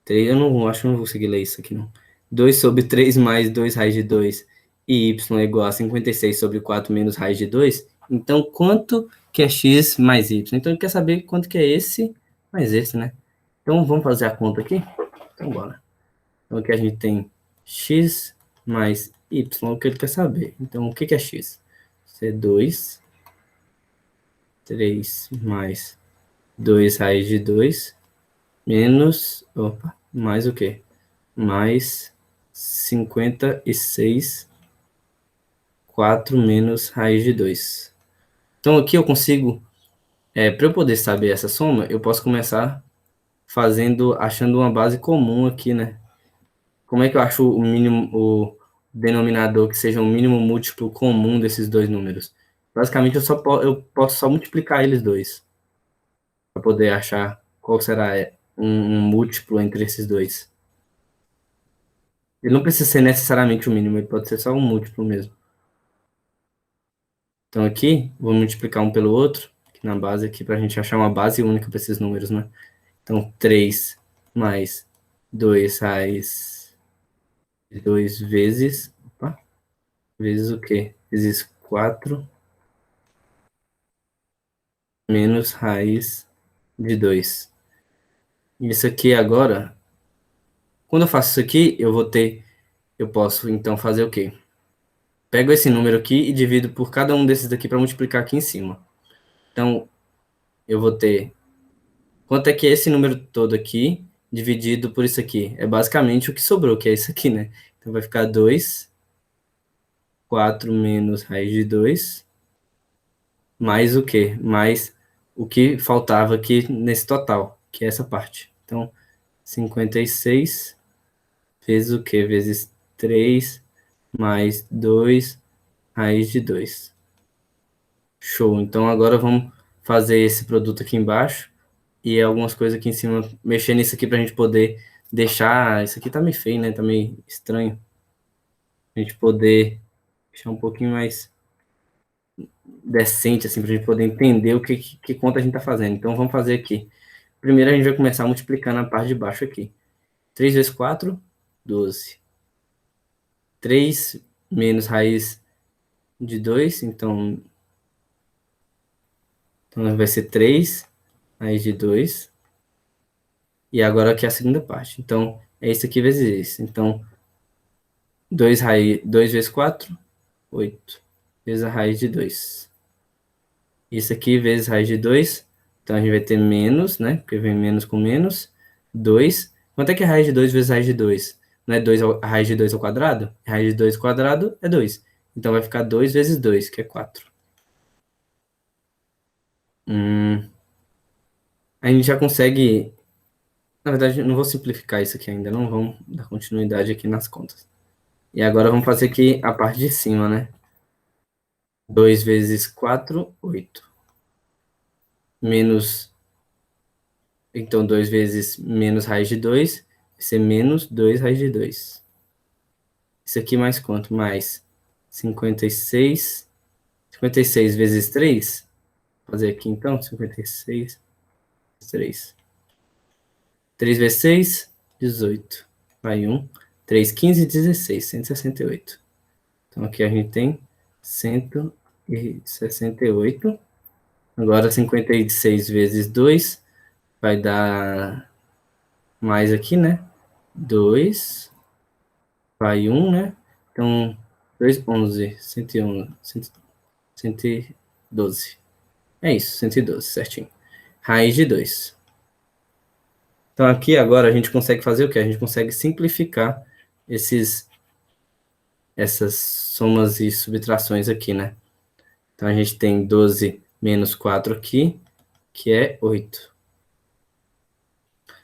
3. Eu não acho que eu não vou conseguir ler isso aqui, não. 2 sobre 3 mais 2 raiz de 2 e y é igual a 56 sobre 4 menos raiz de 2. Então, quanto que é x mais y? Então, ele quer saber quanto que é esse mais esse, né? Então, vamos fazer a conta aqui? Então, bora. Então, aqui a gente tem x mais y, o que ele quer saber. Então, o que é x? Isso é 2, 3 mais 2 raiz de 2 menos, opa, mais o quê? Mais 56, 4 menos raiz de 2. Então aqui eu consigo, para eu poder saber essa soma, eu posso começar achando uma base comum aqui, né? Como é que eu acho o mínimo, o denominador que seja o mínimo múltiplo comum desses dois números? Basicamente eu posso só multiplicar eles dois para poder achar qual será um múltiplo entre esses dois. Ele não precisa ser necessariamente o mínimo, ele pode ser só um múltiplo mesmo. Então aqui, vou multiplicar um pelo outro, aqui na base aqui, para a gente achar uma base única para esses números, né? Então, 3 mais 2 raiz de 2 vezes, opa, vezes o quê? Vezes 4 menos raiz de 2. Isso aqui agora, quando eu faço isso aqui, eu posso então fazer o quê? Pego esse número aqui e divido por cada um desses daqui para multiplicar aqui em cima. Então, eu vou ter quanto é que é esse número todo aqui dividido por isso aqui? É basicamente o que sobrou, que é isso aqui, né? Então vai ficar 2, 4 menos raiz de 2, mais o quê? Mais o que faltava aqui nesse total, que é essa parte. Então, 56 vezes o quê? Vezes 3 mais 2 raiz de 2. Show. Então agora vamos fazer esse produto aqui embaixo e algumas coisas aqui em cima, mexer nisso aqui pra gente poder deixar. Isso aqui tá meio feio, né? Tá meio estranho. A gente poder deixar um pouquinho mais decente, assim, pra gente poder entender o que conta a gente tá fazendo. Então vamos fazer aqui. Primeiro a gente vai começar multiplicando a parte de baixo aqui. 3 vezes 4, 12. 3 menos raiz de 2, então vai ser 3 raiz de 2. E agora aqui é a segunda parte. Então, é isso aqui vezes isso. Então, 2 vezes 4, 8 vezes a raiz de 2. Isso aqui vezes raiz de 2. Então a gente vai ter menos, né? Porque vem menos com menos. 2. Quanto é que é raiz de 2 vezes raiz de 2? Não é 2 a raiz de 2 ao quadrado? Raiz de 2 ao quadrado é 2. Então vai ficar 2 vezes 2, que é 4. A gente já consegue. Na verdade, não vou simplificar isso aqui ainda, não. Vamos dar continuidade aqui nas contas. E agora vamos fazer aqui a parte de cima, né? 2 vezes 4, 8. Menos. Então, 2 vezes menos raiz de 2 vai ser menos 2 raiz de 2. Isso aqui mais quanto? Mais 56. 56 vezes 3. Vou fazer aqui então, 56 vezes 3. 3 vezes 6, 18. Vai 1. 3, 15, 16. 168. Então aqui a gente tem 168. Agora 56 vezes 2 vai dar mais aqui, né? 2. Vai 1, né? Então, 2, 11, 111, 112. É isso, 112, certinho. Raiz de 2. Então, aqui agora a gente consegue fazer o quê? A gente consegue simplificar essas somas e subtrações aqui, né? Então, a gente tem 12 menos 4 aqui, que é 8.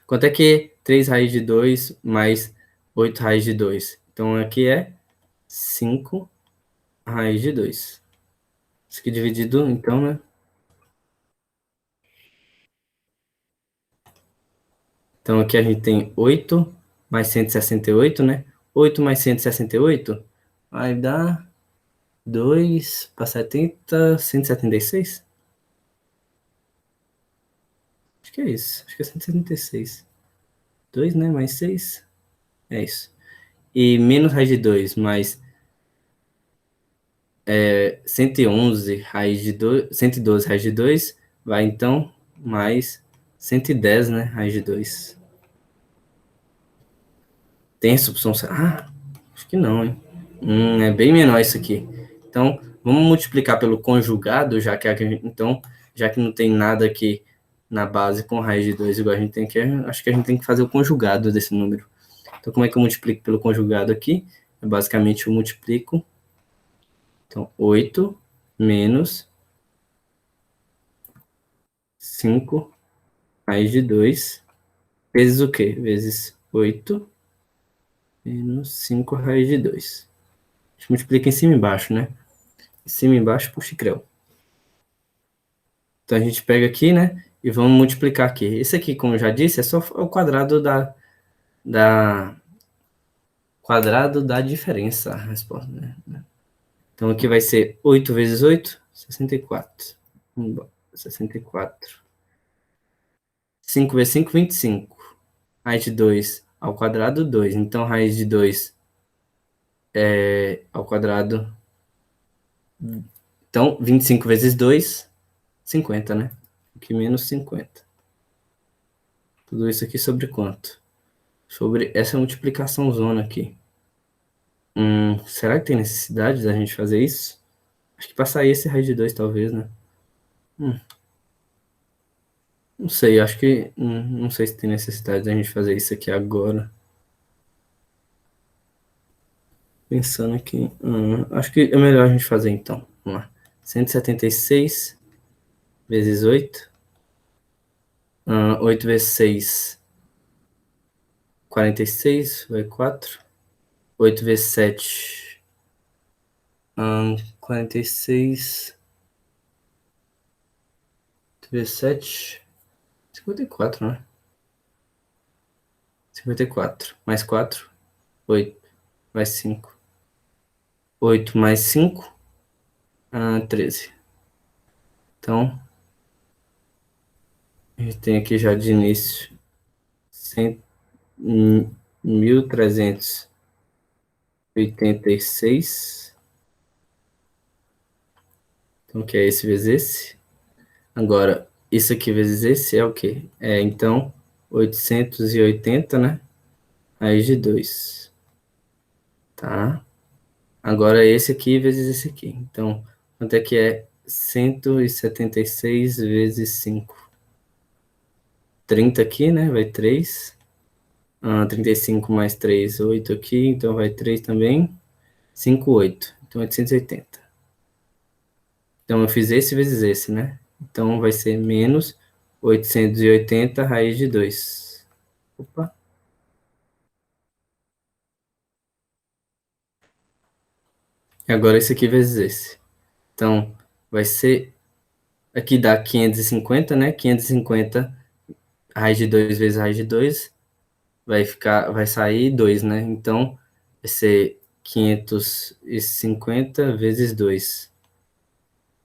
Quanto é que 3 raiz de 2 mais 8 raiz de 2? Então, aqui é 5 raiz de 2. Isso aqui dividido, então, né? Então, aqui a gente tem 8 mais 168, né? 8 mais 168 vai dar 2 para 70, 176? Acho que é isso. Acho que é 176. 2, né? Mais 6. É isso. E menos raiz de 2 mais 111 raiz de 2, 112 raiz de 2 vai então mais 110, né? Raiz de 2. Tem essa opção? Ah, acho que não, hein? É bem menor isso aqui. Então, vamos multiplicar pelo conjugado, já que então, já que não tem nada aqui na base com raiz de 2 igual a gente tem aqui, acho que a gente tem que fazer o conjugado desse número. Então, como é que eu multiplico pelo conjugado aqui? Basicamente, eu multiplico. Então, 8 menos 5 raiz de 2 vezes o quê? Vezes 8 menos 5 raiz de 2. A gente multiplica em cima e embaixo, né? Em cima e embaixo, puxa e creu. Então a gente pega aqui, né? E vamos multiplicar aqui. Esse aqui, como eu já disse, é só o quadrado quadrado da diferença. A resposta, né? Então aqui vai ser 8 vezes 8, 64. 64. 5 vezes 5, 25. Raiz de 2 ao quadrado, 2. Então raiz de 2 ao quadrado. Então 25 vezes 2, 50, né? Aqui menos 50. Tudo isso aqui sobre quanto? Sobre essa multiplicação zona aqui. Será que tem necessidade da gente fazer isso? Acho que para sair esse raiz de 2 talvez, né? Não sei, acho que. Não sei se tem necessidade da gente fazer isso aqui agora. Pensando aqui. Acho que é melhor a gente fazer então. Vamos lá. 176 vezes 8. 8 vezes 6. 46, vai 4. 8 vezes 7. 46. 8 vezes 7. 54, né? 54. Mais 4. 8. Mais 5. 8 mais 5. 13. Então, a gente tem aqui já de início 1.386. Então, que é esse vezes esse. Agora, isso aqui vezes esse é o quê? Então, 880, né? Raiz de 2. Tá? Agora esse aqui vezes esse aqui. Então, quanto é que é 176 vezes 5? 30 aqui, né? Vai 3. 35 mais 3, 8 aqui. Então vai 3 também. 5, 8. Então 880. Então eu fiz esse vezes esse, né? Então vai ser menos 880 raiz de 2. Opa. E agora esse aqui vezes esse. Então vai ser... Aqui dá 550, né? 550 raiz de 2 vezes raiz de 2 vai sair 2, né? Então, vai ser 550 vezes 2.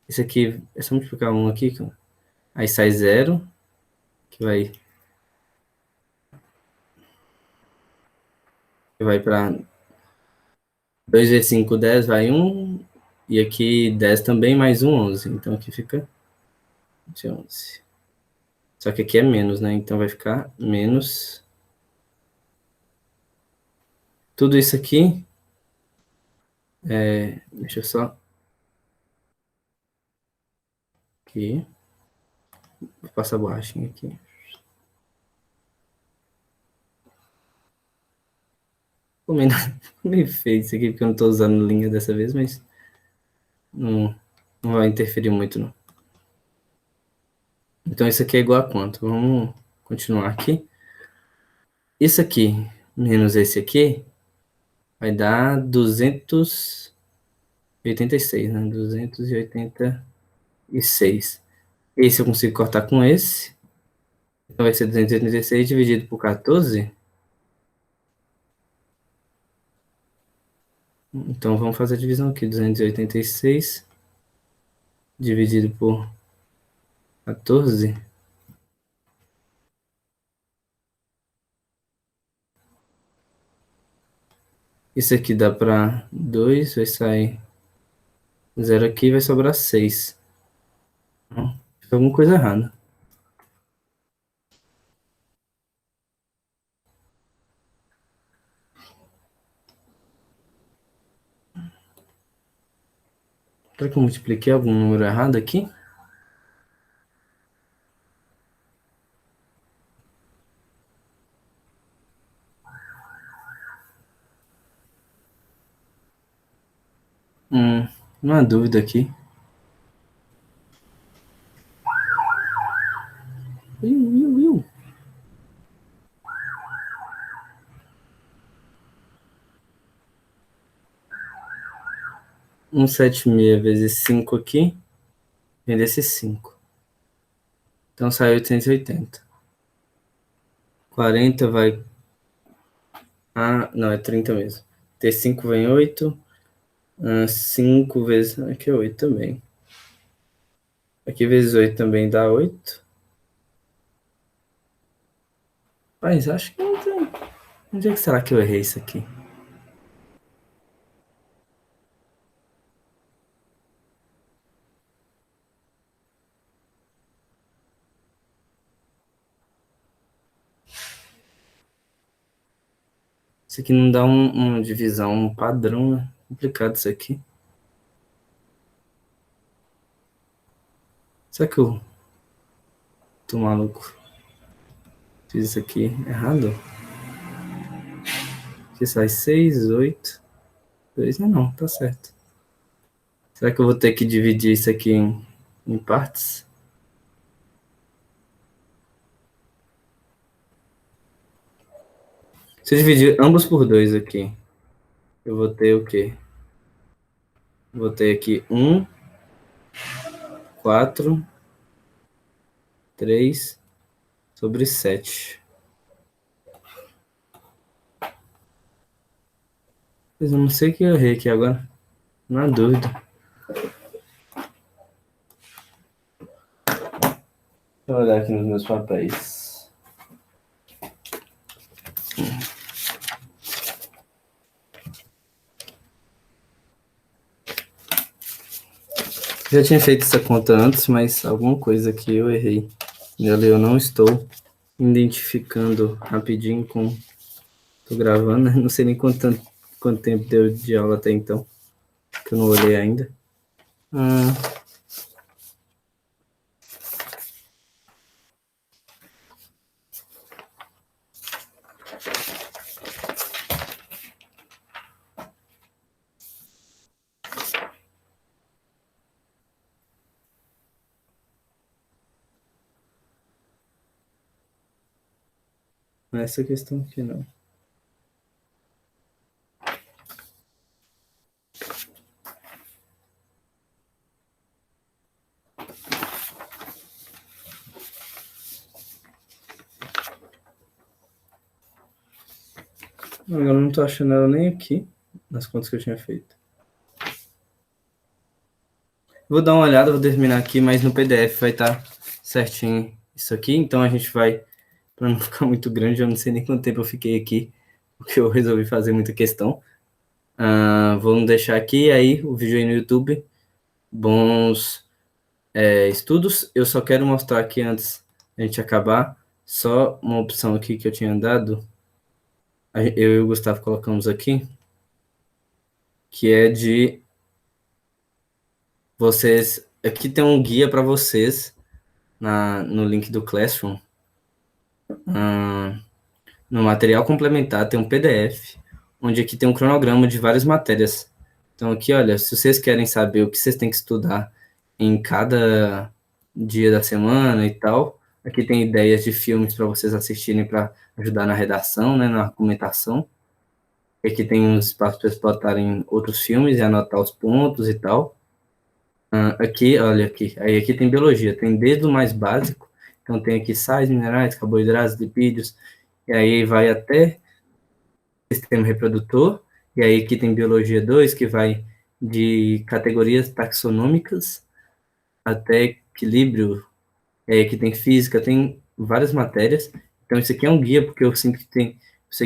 Isso aqui, é só multiplicar um aqui, aí sai 0, que vai para 2 vezes 5, 10, vai 1, e aqui 10 também, mais um, 11. Então, aqui fica 11. Só que aqui é menos, né? Então, vai ficar menos... Tudo isso aqui, deixa eu só... Aqui, vou passar a borrachinha aqui. Ficou meio, meio feio isso aqui, porque eu não estou usando linha dessa vez, mas não, não vai interferir muito, não. Então, isso aqui é igual a quanto? Vamos continuar aqui. Isso aqui menos esse aqui vai dar 286, né? 286. Esse eu consigo cortar com esse. Então, vai ser 286 dividido por 14. Então, vamos fazer a divisão aqui. 286 dividido por 14. Isso aqui dá para 2, vai sair 0 aqui, vai sobrar 6. Fiz alguma coisa errada. Será que eu multipliquei algum número errado aqui? Uma dúvida aqui. Iu, iu, iu. 176 vezes 5 aqui, vem desse 5. Então sai 880. 40 vai... Ah, não, é 30 mesmo. T5 vem 8. 5 vezes... Aqui é 8 também. Aqui vezes 8 também dá 8. Mas acho que não tem... Onde é que será que eu errei isso aqui? Isso aqui não dá uma divisão padrão, né? Complicado isso aqui. Será que eu tô maluco? Fiz isso aqui errado? Aqui sai 6, 8. 2 não, tá certo. Será que eu vou ter que dividir isso aqui em partes? Se eu dividir ambos por 2 aqui, eu vou ter o quê? Vou ter aqui 1, 4, 3 sobre 7. Mas eu não sei o que eu errei aqui agora. Na dúvida. Deixa eu olhar aqui nos meus papéis. Já tinha feito essa conta antes, mas alguma coisa aqui eu errei. Eu não estou identificando rapidinho com... Tô gravando, né? Não sei nem quanto tempo deu de aula até então. que eu não olhei ainda. Não é essa questão aqui, não. Não, eu não tô achando ela nem aqui, nas contas que eu tinha feito. Vou dar uma olhada, vou terminar aqui, mas no PDF vai estar certinho isso aqui. Então a gente vai, para não ficar muito grande, eu não sei nem quanto tempo eu fiquei aqui, porque eu resolvi fazer muita questão. Vamos deixar aqui aí o vídeo aí no YouTube. Bons estudos. Eu só quero mostrar aqui antes da gente acabar, só uma opção aqui que eu tinha dado. Eu e o Gustavo colocamos aqui, que é de vocês. Aqui tem um guia para vocês no link do Classroom. No material complementar tem um PDF, onde aqui tem um cronograma de várias matérias. Então aqui, olha, se vocês querem saber o que vocês têm que estudar em cada dia da semana e tal, aqui tem ideias de filmes para vocês assistirem para ajudar na redação, né, na argumentação. Aqui tem uns espaços para vocês botarem outros filmes e anotar os pontos e tal. Aqui, olha aqui, aí aqui tem biologia, tem desde o mais básico, então tem aqui sais, minerais, carboidratos, lipídios, e aí vai até sistema reprodutor, e aí aqui tem biologia 2 que vai de categorias taxonômicas até equilíbrio, que tem física, tem várias matérias. Então isso aqui é um guia, porque sei que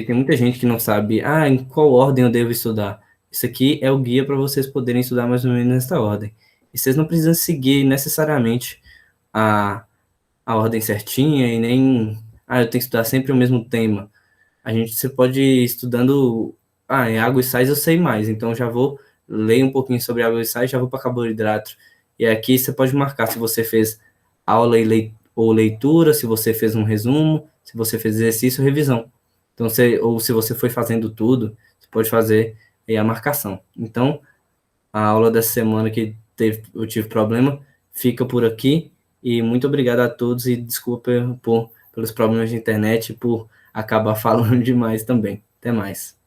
tem muita gente que não sabe, em qual ordem eu devo estudar. Isso aqui é o guia para vocês poderem estudar mais ou menos nessa ordem. E vocês não precisam seguir necessariamente a ordem certinha e nem, eu tenho que estudar sempre o mesmo tema. Você pode ir estudando, em água e sais eu sei mais, então já vou ler um pouquinho sobre água e sais, já vou para carboidrato. E aqui você pode marcar se você fez aula ou leitura, se você fez um resumo, se você fez exercício ou revisão. Então, ou se você foi fazendo tudo, você pode fazer aí a marcação. Então, a aula dessa semana que eu tive problema, fica por aqui. E muito obrigado a todos e desculpa pelos problemas de internet e por acabar falando demais também. Até mais.